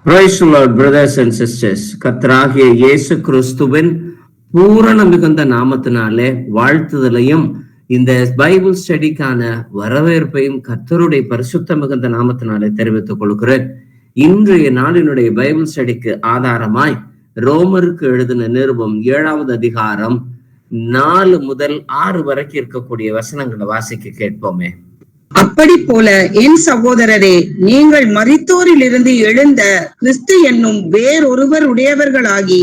Praise the Lord, brothers and sisters. கர்த்தராகிய இயேசு கிறிஸ்துவின் பூரண மிகுந்த நாமத்தினாலே வாழ்த்துதலையும் இந்த பைபிள் ஸ்டடிக்கான வரவேற்பையும் கர்த்தருடைய பரிசுத்த மிகுந்த நாமத்தினாலே தெரிவித்துக் கொள்கிறேன். இன்றைய நாளினுடைய பைபிள் ஸ்டடிக்கு ஆதாரமாய் ரோமருக்கு எழுதின நிருபம் 7வது அதிகாரம் 4 முதல் 6 வரைக்கும் இருக்கக்கூடிய வசனங்களை வாசிக்க கேட்போமே. அப்படி போல என் சகோதரரே, நீங்கள் மரித்தோரில் இருந்து எழுந்த கிறிஸ்து என்னும் வேறொருவர் உடையவர்களாகி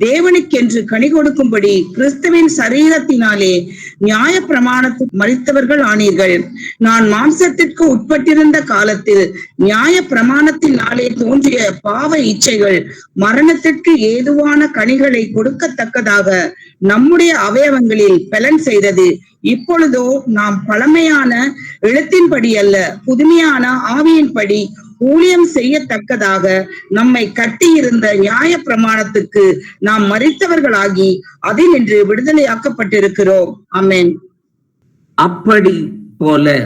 தேவனுக்கென்று கனி கொடுக்கும்படி கிறிஸ்துவின் சரீரத்தினாலே நியாய பிரமாணத்துக்கு மரித்தவர்கள் ஆனீர்கள். நான் மாம்சத்திற்கு உட்பட்டிருந்த காலத்தில் நியாய பிரமாணத்தினாலே தோன்றிய பாவ இச்சைகள் மரணத்திற்கு ஏதுவான கனிகளை கொடுக்கத்தக்கதாக நம்முடைய அவயவங்களில் பலன் செய்தது. இப்பொழுதோ நாம் பழமையான எழுத்தின்படி அல்ல, புதுமையான ஆவியின்படி ஊழியம் செய்யத்தக்கதாக நம்மை கட்டியிருந்த நியாய பிரமாணத்துக்கு நாம் மரித்தவர்களாகி அதினின்று விடுதலையாக்கப்பட்டிருக்கிறோம். ஆமென். அப்படி போல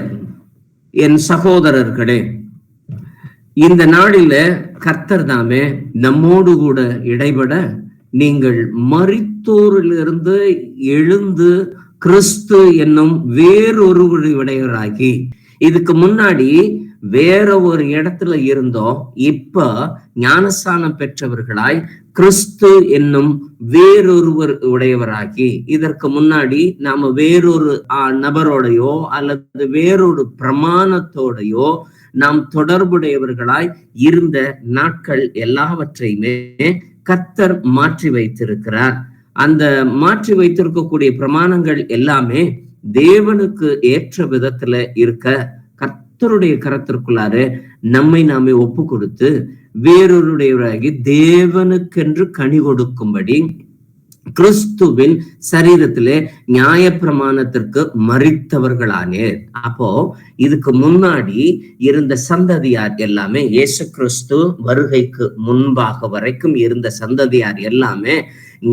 என் சகோதரர்களே, இந்த நாளில கர்த்தர் தாமே நம்மோடு கூட இடைபட நீங்கள் மரித்தோரிலிருந்து எழுந்து கிறிஸ்து என்னும் வேறொருவராகி, இதுக்கு முன்னாடி வேற ஒரு இடத்துல இருந்தோம், இப்ப ஞானஸ்தானம் பெற்றவர்களாய் கிறிஸ்து என்னும் வேறொருவர் உடையவராகி, இதற்கு முன்னாடி நாம வேறொரு நபரோடையோ அல்லது வேறொரு பிரமாணத்தோடையோ நாம் தொடர்புடையவர்களாய் இருந்த நாட்கள் எல்லாவற்றையுமே கர்த்தர் மாற்றி வைத்திருக்கிறார். அந்த மாற்றி வைத்திருக்கக்கூடிய பிரமாணங்கள் எல்லாமே தேவனுக்கு ஏற்ற விதத்துல இருக்க கர்த்தருடைய கரத்திற்குள்ளார நம்மை நாமே ஒப்பு கொடுத்து வேறொருடையவராகி தேவனுக்கென்று கனி கொடுக்கும்படி கிறிஸ்துவின் சரீரத்திலே நியாய பிரமாணத்திற்கு மரித்தவர்களானே. அப்போ இதுக்கு முன்னாடி இருந்த சந்ததியார் எல்லாமே, இயேசு கிறிஸ்து வருகைக்கு முன்பாக வரைக்கும் இருந்த சந்ததியார் எல்லாமே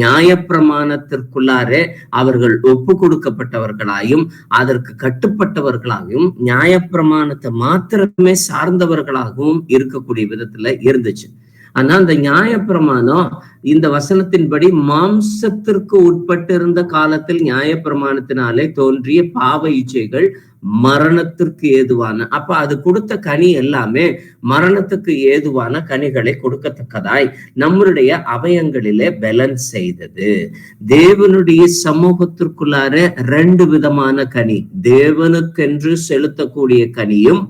நியாய பிரமாணத்திற்குள்ளாரே அவர்கள் ஒப்பு கொடுக்கப்பட்டவர்களாயும் அதற்கு கட்டுப்பட்டவர்களாகவும் நியாய பிரமாணத்தை மாத்திரமே சார்ந்தவர்களாகவும் இருக்கக்கூடிய விதத்துல இருந்துச்சு. ஆனா அந்த நியாய பிரமாணம் இந்த வசனத்தின்படி மாம்சத்திற்கு உட்பட்டிருந்த காலத்தில் நியாய பிரமாணத்தினாலே தோன்றிய பாவ இச்சைகள் மரணத்திற்கு ஏதுவான, அப்ப அது கொடுத்த கனி எல்லாமே மரணத்துக்கு ஏதுவான கனிகளை கொடுக்கத்தக்கதாய் நம்மளுடைய அவயங்களிலே பலன் செய்தது. தேவனுடைய சமூகத்திற்குள்ளார 2 விதமான கனி, தேவனுக்கென்று செலுத்தக்கூடிய கனியும்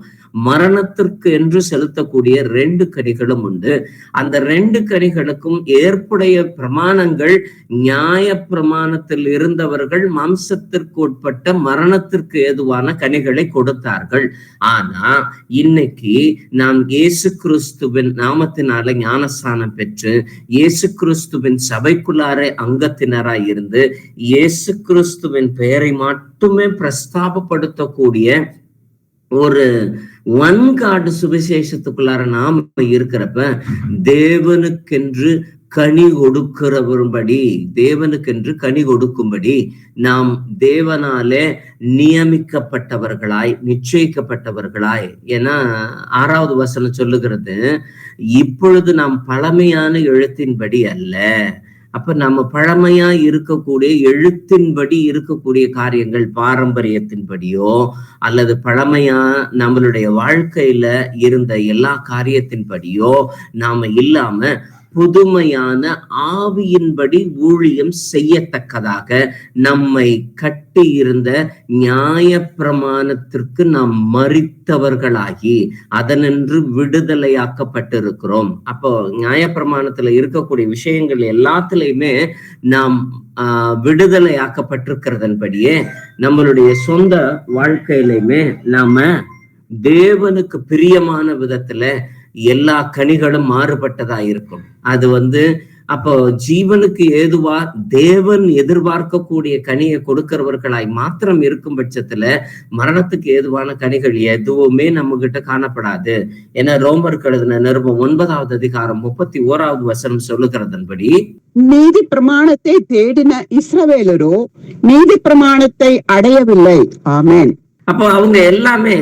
மரணத்திற்கு என்று செலுத்தக்கூடிய 2 கனிகளும் உண்டு. அந்த 2 கனிகளுக்கும் ஏற்புடைய பிரமாணங்கள், நியாய பிரமாணத்தில் இருந்தவர்கள் மாம்சத்திற்கு உட்பட்ட மரணத்திற்கு ஏதுவான கனிகளை கொடுத்தார்கள். ஆனா இன்னைக்கு நாம் இயேசு கிறிஸ்துவின் நாமத்தினால ஞானஸ்தானம் பெற்று இயேசு கிறிஸ்துவின் சபைக்குள்ளார அங்கத்தினராய் இருந்து இயேசு கிறிஸ்துவின் பெயரை மட்டுமே பிரஸ்தாபப்படுத்தக்கூடிய ஒரு வன்காடு சுவிசேஷத்துக்குள்ளார நாம இருக்கிறப்ப தேவனுக்கென்று கனி கொடுக்கிறவரும்படி, தேவனுக்கென்று கனி கொடுக்கும்படி நாம் தேவனாலே நியமிக்கப்பட்டவர்களாய் நிச்சயிக்கப்பட்டவர்களாய். ஏன்னா 6வது வசனம் சொல்லுகிறது, இப்பொழுது நாம் பழமையான எழுத்தின்படி அல்ல. அப்ப நம்ம பழமையா இருக்கக்கூடிய எழுத்தின்படி இருக்கக்கூடிய காரியங்கள், பாரம்பரியத்தின்படியோ அல்லது பழமையா நம்மளுடைய வாழ்க்கையில இருந்த எல்லா காரியத்தின்படியோ நாம இல்லாம புதுமையான ஆவியின்படி ஊழியம் செய்யத்தக்கதாக நம்மை கட்டி இருந்த நியாய பிரமாணத்திற்கு நாம் மரித்தவர்களாகி அதனின்று விடுதலையாக்கப்பட்டிருக்கிறோம். அப்போ நியாய பிரமாணத்துல இருக்கக்கூடிய விஷயங்கள் எல்லாத்துலயுமே நாம் விடுதலையாக்கப்பட்டிருக்கிறதன்படியே நம்மளுடைய சொந்த வாழ்க்கையிலுமே நாம தேவனுக்கு பிரியமான விதத்துல எல்லா கனிகளும் மாறுபட்டதா இருக்கும். அது அப்போ ஜீவனுக்கு ஏதுவா தேவன் எதிர்பார்க்கக்கூடிய கனியை கொடுக்கிறவர்களாய் மாத்திரம் இருக்கும் பட்சத்துல மரணத்துக்கு ஏதுவான கனிகள் எதுவுமே நம்ம கிட்ட காணப்படாது. ஏன்னா ரோமருக்கு எழுதின நிருபம் 9வது அதிகாரம் 31வது வசனம் சொல்லுகிறதன்படி, நீதி பிரமாணத்தை தேடின இஸ்ரவேலரோ நீதி பிரமாணத்தை அடையவில்லை. ஆமென். அப்போ அவங்க எல்லாமே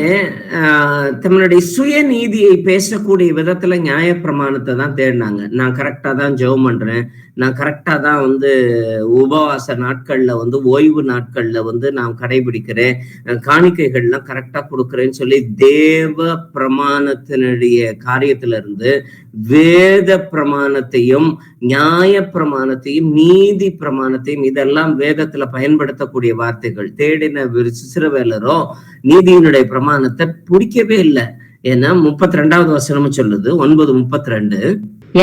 தன்னுடைய சுயநீதியை பேசக்கூடிய விதத்துல நியாயப்பிரமாணத்தை தான் தேடினாங்க. நான் கரெக்டா தான் ஜெபம் பண்றேன், நான் கரெக்டா தான் உபவாச நாட்கள்ல ஓய்வு நாட்கள்ல நான் கடைபிடிக்கிறேன், காணிக்கைகள்லாம் கரெக்டா கொடுக்குறேன்னு சொல்லி தேவ பிரமாணத்தினுடைய காரியத்துல இருந்து வேத பிரமாணத்தையும் நியாய பிரமாணத்தையும் நீதி பிரமாணத்தையும் இதெல்லாம் வேதத்துல பயன்படுத்தக்கூடிய வார்த்தைகள் தேடின இஸ்ரவேலரோ நீதியினுடைய பிரமாணத்தை பிடிக்கவே இல்லை. ஏன்னா 32வது வசனமும் சொல்லுது, 9:32,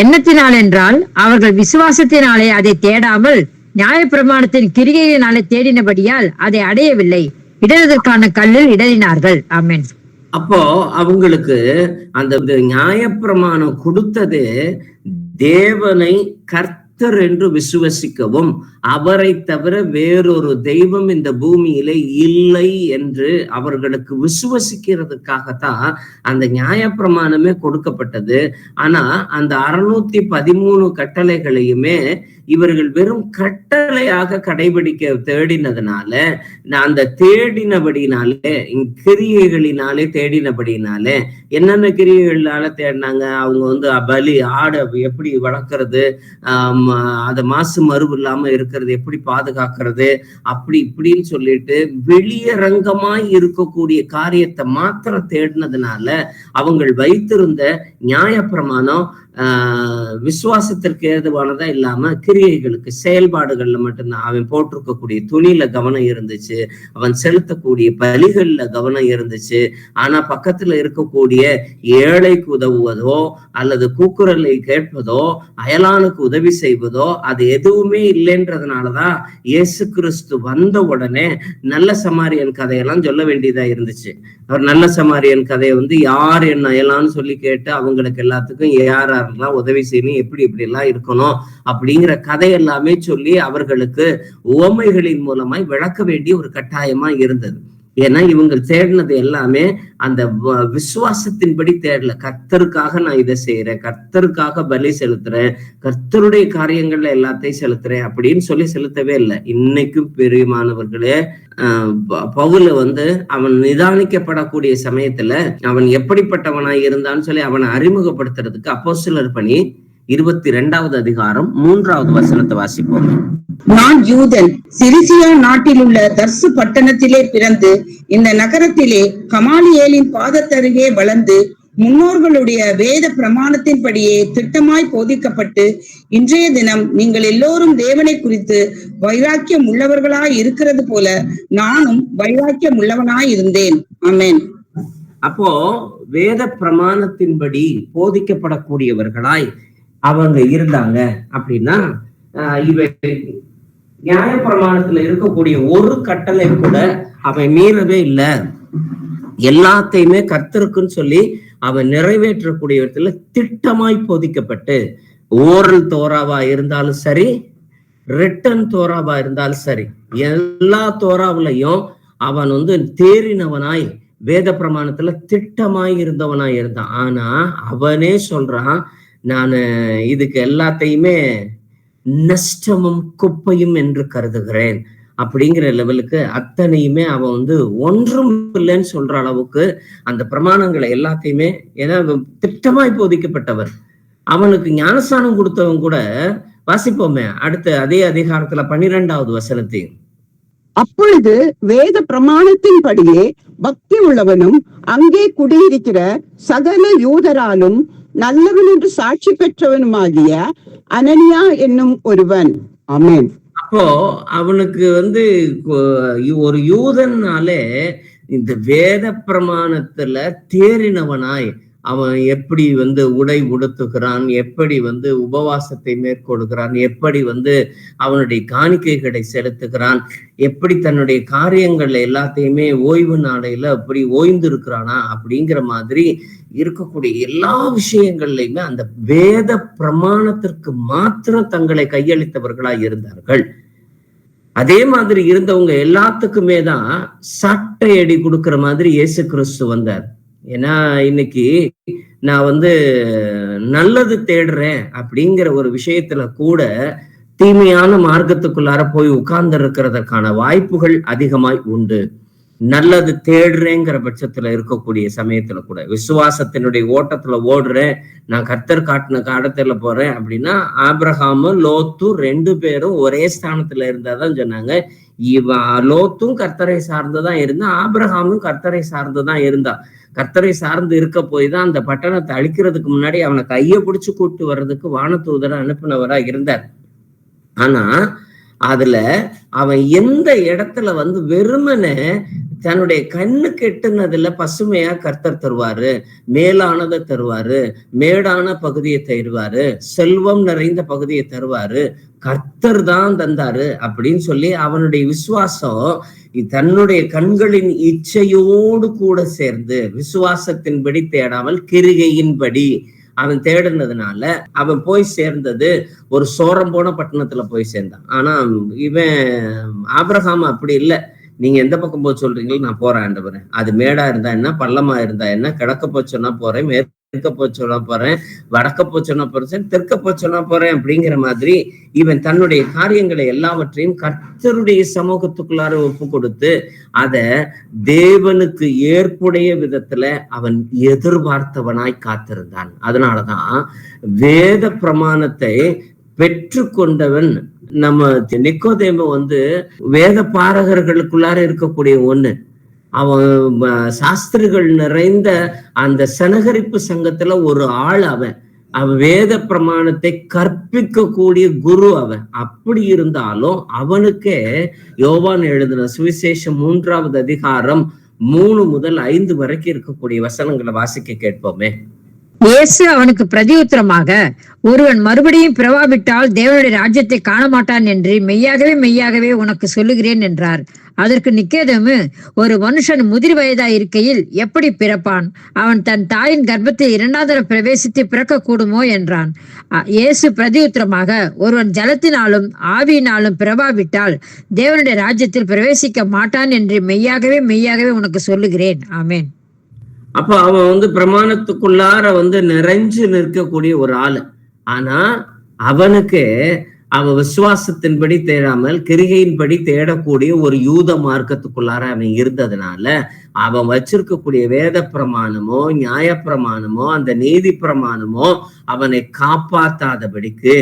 எண்ணத்தினால் என்றால் அவர்கள் விசுவாசத்தினாலே அதை தேடாமல் நியாயப்பிரமாணத்தின் கிரியையினாலே தேடினபடியால் அதை அடையவில்லை, இடறுவதற்கான கல்லில் இடறினார்கள். ஆமென். அப்போ அவங்களுக்கு அந்த நியாயப்பிரமாணம் கொடுத்தது தேவனை கர்த்தர் என்று விசுவசிக்கவும் அவரை தவிர வேறொரு தெய்வம் இந்த பூமியிலே இல்லை என்று அவர்களுக்கு விசுவசிக்கிறதுக்காகத்தான் அந்த நியாயப்பிரமாணமே கொடுக்கப்பட்டது. ஆனா அந்த 613 கட்டளைகளையுமே இவர்கள் வெறும் கட்டளையாக கடைபிடிக்க தேடினதுனால, அந்த தேடினபடினாலே கிரியைகளினாலே தேடினபடினாலே என்னென்ன கிரியைகளால தேடினாங்க? அவங்க பலி ஆடை எப்படி வளர்க்கறது, அத மாசு மறுவு இல்லாம இருக்கிறது எப்படி பாதுகாக்கிறது, அப்படி இப்படின்னு சொல்லிட்டு வெளியரங்கமாய் இருக்கக்கூடிய காரியத்தை மாத்திரம் தேடினதுனால அவங்க வைத்திருந்த நியாயப்பிரமாணம் விசுவாசத்திற்கு ஏதுவானதா இல்லாம கிரியைகளுக்கு செயல்பாடுகள்ல மட்டும்தான். அவன் போட்டிருக்கக்கூடிய துணியில கவனம் இருந்துச்சு, அவன் செலுத்தக்கூடிய பலிகள்ல கவனம் இருந்துச்சு. ஆனா பக்கத்துல இருக்கக்கூடிய ஏழைக்கு உதவுவதோ அல்லது கூக்குரலை கேட்பதோ அயலானுக்கு உதவி செய்வதோ அது எதுவுமே இல்லைன்றதுனாலதான் இயேசு கிறிஸ்து வந்த உடனே நல்ல சமாரியன் கதையெல்லாம் சொல்ல வேண்டியதா இருந்துச்சு. அவர் நல்ல சமாரியன் கதையை யார் என்ன அயலான்னு சொல்லி கேட்டு அவங்களுக்கு எல்லாத்துக்கும் யாரெல்லாம் உதவி செய்யணும், எப்படி இப்படி எல்லாம் இருக்கணும் அப்படிங்கிற கதை எல்லாமே சொல்லி அவர்களுக்கு உவமைகளின் மூலமாய் விளக்க வேண்டிய ஒரு கட்டாயமா இருந்தது. ஏன்னா இவங்க தேடினது எல்லாமே அந்த விசுவாசத்தின்படி தேடல. கர்த்தருக்காக நான் இதை செய்யறேன், கர்த்தருக்காக பலி செலுத்துறேன், கர்த்தருடைய காரியங்கள்ல எல்லாத்தையும் செலுத்துறேன் அப்படின்னு சொல்லி செலுத்தவே இல்லை. இன்னைக்கும் பெரியமானவர்களே, பவுல அவன் நிதானிக்கப்படக்கூடிய சமயத்துல அவன் எப்படிப்பட்டவனாய் இருந்தான்னு சொல்லி அவனை அறிமுகப்படுத்துறதுக்கு அப்போஸ்தலர் பணி 22வது அதிகாரம் 3வது வசனத்தை வாசிப்போம். நான் யூதன், சிரிசியா நாட்டில் உள்ள தர்சு பட்டணத்திலே பிறந்து இந்த நகரத்திலே கமாலியேலின் பாதத்தருகே வளர்ந்து முன்னோர்களுடைய வேத பிரமாணத்தின்படியே திட்டமாய் போதிக்கப்பட்டு இன்றைய தினம் நீங்கள் எல்லோரும் தேவனை குறித்து வைராக்கியம் உள்ளவர்களாய் இருக்கிறது போல நானும் வைராக்கியம் உள்ளவனாய் இருந்தேன். ஆமென். அப்போ வேத பிரமாணத்தின்படி போதிக்கப்படக்கூடியவர்களாய் அவங்க இருந்தாங்க. அப்படின்னா இவை நியாய பிரமாணத்துல இருக்கக்கூடிய ஒரு கட்டளை கூட அவன் மீறவே இல்லை. எல்லாத்தையுமே கர்த்தருக்குன்னு சொல்லி அவன் நிறைவேற்றக்கூடிய இடத்துல திட்டமாய் போதிக்கப்பட்டு, ஓரல் தோராவா இருந்தாலும் சரி, ரிட்டன் தோராவா இருந்தாலும் சரி, எல்லா தோராவிலையும் அவன் தேறினவனாய் வேத பிரமாணத்துல திட்டமாய் இருந்தவனாய் இருந்தான். ஆனா அவனே சொல்றான், நான் இதுக்கு எல்லாத்தையுமே நஷ்டமும் குப்பையும் என்று கருதுகிறேன் அப்படிங்கிற லெவலுக்கு அத்தனையுமே அவன் ஒன்றும் இல்லைன்னு சொல்ற அளவுக்கு அந்த பிரமாணங்களை எல்லாத்தையுமே, ஏன்னா திட்டமாய் போதிக்கப்பட்டவர். அவனுக்கு ஞானஸ்தானம் கொடுத்தவன் கூட வாசிப்போமே அடுத்த அதே அதிகாரத்துல 12வது வசனத்தையும். அப்பொழுது வேத பிரமாணத்தின்படியே பக்தி உள்ளவனும் அங்கே குடியிருக்கிற சகல யூதராலும் நல்லவன் என்று சாட்சி பெற்றவனுமாகிய அனனியா என்னும் ஒருவன். ஆமென். அப்போ அவனுக்கு ஒரு யூதன்னாலே இந்த வேத பிரமாணத்துல தேறினவனாய் அவன் எப்படி உடை உடுத்துகிறான், எப்படி உபவாசத்தை மேற்கொள்கிறான், எப்படி அவனுடைய காணிக்கைகளை செலுத்துகிறான், எப்படி தன்னுடைய காரியங்கள் எல்லாத்தையுமே ஓய்வு நாளையில அப்படி ஓய்ந்து இருக்கிறானா அப்படிங்கிற மாதிரி இருக்கக்கூடிய எல்லா விஷயங்கள்லையுமே அந்த வேத பிரமாணத்திற்கு மாத்திரம் தங்களை கையளித்தவர்களாய் இருந்தார்கள். அதே மாதிரி இருந்தவங்க எல்லாத்துக்குமே தான் சாட்டை அடி கொடுக்கிற மாதிரி இயேசு கிறிஸ்து வந்தார். ஏன்னா இன்னைக்கு நான் நல்லது தேடுறேன் அப்படிங்கிற ஒரு விஷயத்துல கூட தீமையான மார்க்கத்துக்குள்ளார போய் உட்கார்ந்து இருக்கிறதற்கான வாய்ப்புகள் அதிகமாய் உண்டு. நல்லது தேடுறேங்கிற பட்சத்துல இருக்கக்கூடிய சமயத்துல கூட, விசுவாசத்தினுடைய ஓட்டத்துல ஓடுறேன், நான் கர்த்தர் காட்டின காலத்துல போறேன் அப்படின்னா, ஆபிரகாமும் லோத்து 2 பேரும் ஒரே ஸ்தானத்துல இருந்தாதான் சொன்னாங்க. லோத்தும் கர்த்தரை சார்ந்துதான் இருந்தான், ஆபிரகாமும் கர்த்தரை சார்ந்துதான் இருந்தான். கர்த்தரை சார்ந்து இருக்க போய் தான் அந்த பட்டணத்தை அழிக்கிறதுக்கு முன்னாடி அவனை கையை பிடிச்சு கூட்டு வர்றதுக்கு வானதூதரை அனுப்பினவரா இருந்தார். ஆனா அதுல அவன் எந்த இடத்துல வெறுமனே தன்னுடைய கண்ணுக்கு எட்டுனதுல பசுமையா கர்த்தர் தருவாரு, மேலானதை தருவாரு, மேடான பகுதியை தருவாரு, செல்வம் நிறைந்த பகுதியை தருவாரு, கர்த்தர் தான் தந்தாரு அப்படின்னு சொல்லி அவனுடைய விசுவாசம் தன்னுடைய கண்களின் இச்சையோடு கூட சேர்ந்து, விசுவாசத்தின்படி தேடாமல் கிரிகையின்படி அவன் தேடினதுனால அவன் போய் சேர்ந்தது ஒரு சோரம் போன பட்டணத்துல போய் சேர்ந்தான். ஆனா இவன் ஆபிரகாம் அப்படி இல்லை. நீங்க எந்த பக்கம் போய் சொல்றீங்களோ நான் போறேன் ஆண்டவரே, அது மேடா இருந்தா என்ன, பள்ளமா இருந்தா என்ன, கிழக்க போச்சோன்னா போறேன், மேற்க போச்சோன்னா போறேன், வடக்க போச்சோன்னா போறேன், தெற்க போச்சோன்னா போறேன் அப்படிங்கிற மாதிரி இவன் தன்னுடைய காரியங்களை எல்லாவற்றையும் கர்த்தருடைய சமூகத்துக்குள்ளார ஒப்பு கொடுத்து அத தேவனுக்கு ஏற்புடைய விதத்துல அவன் எதிர்பார்த்தவனாய் காத்திருந்தான். அதனாலதான் வேத பிரமாணத்தை பெற்று கொண்டவன் நம்ம நிக்கோதேமு வேத பாரகர்களுக்குள்ளார இருக்கக்கூடிய ஒண்ணு. அவன் சாஸ்திரிகள் நிறைந்த அந்த சனகரிப்பு சங்கத்துல ஒரு ஆள். அவன் வேத பிரமாணத்தை கற்பிக்க கூடிய குரு அவன். அப்படி இருந்தாலும் அவனுக்கே யோவான் எழுதின சுவிசேஷம் 3வது அதிகாரம் 3 முதல் 5 வரைக்கும் இருக்கக்கூடிய வசனங்களை வாசிக்க கேட்போமே. இயேசு அவனுக்கு பிரதியுத்தரமாக, ஒருவன் மறுபடியும் பிறவாவிட்டால் தேவனுடைய ராஜ்யத்தை காண மாட்டான் என்று மெய்யாகவே மெய்யாகவே உனக்கு சொல்லுகிறேன் என்றார். அதற்கு நிக்கோதேமு, ஒரு மனுஷன் முதிர் வயதாய் இருக்கையில் எப்படி பிறப்பான்? அவன் தன் தாயின் கர்ப்பத்தில் 2வது தடவை பிரவேசித்து பிறக்க கூடுமோ என்றான். இயேசு பிரதியுத்தரமாக, ஒருவன் ஜலத்தினாலும் ஆவியினாலும் பிறவாவிட்டால் தேவனுடைய ராஜ்யத்தில் பிரவேசிக்க மாட்டான் என்று மெய்யாகவே மெய்யாகவே உனக்கு சொல்லுகிறேன். ஆமென். அப்ப அவன் பிரமாணத்துக்குள்ளார நிறைஞ்சு நிற்கக்கூடிய ஒரு ஆளு. ஆனா அவனுக்கு அவன் விசுவாசத்தின்படி தேடாமல் கிரிகையின்படி தேடக்கூடிய ஒரு யூத மார்க்கத்துக்குள்ளார அவன் இருந்ததுனால அவன் வச்சிருக்கக்கூடிய வேத பிரமாணமோ நியாய பிரமாணமோ அந்த நீதி பிரமாணமோ அவனை காப்பாற்றாதபடிக்கு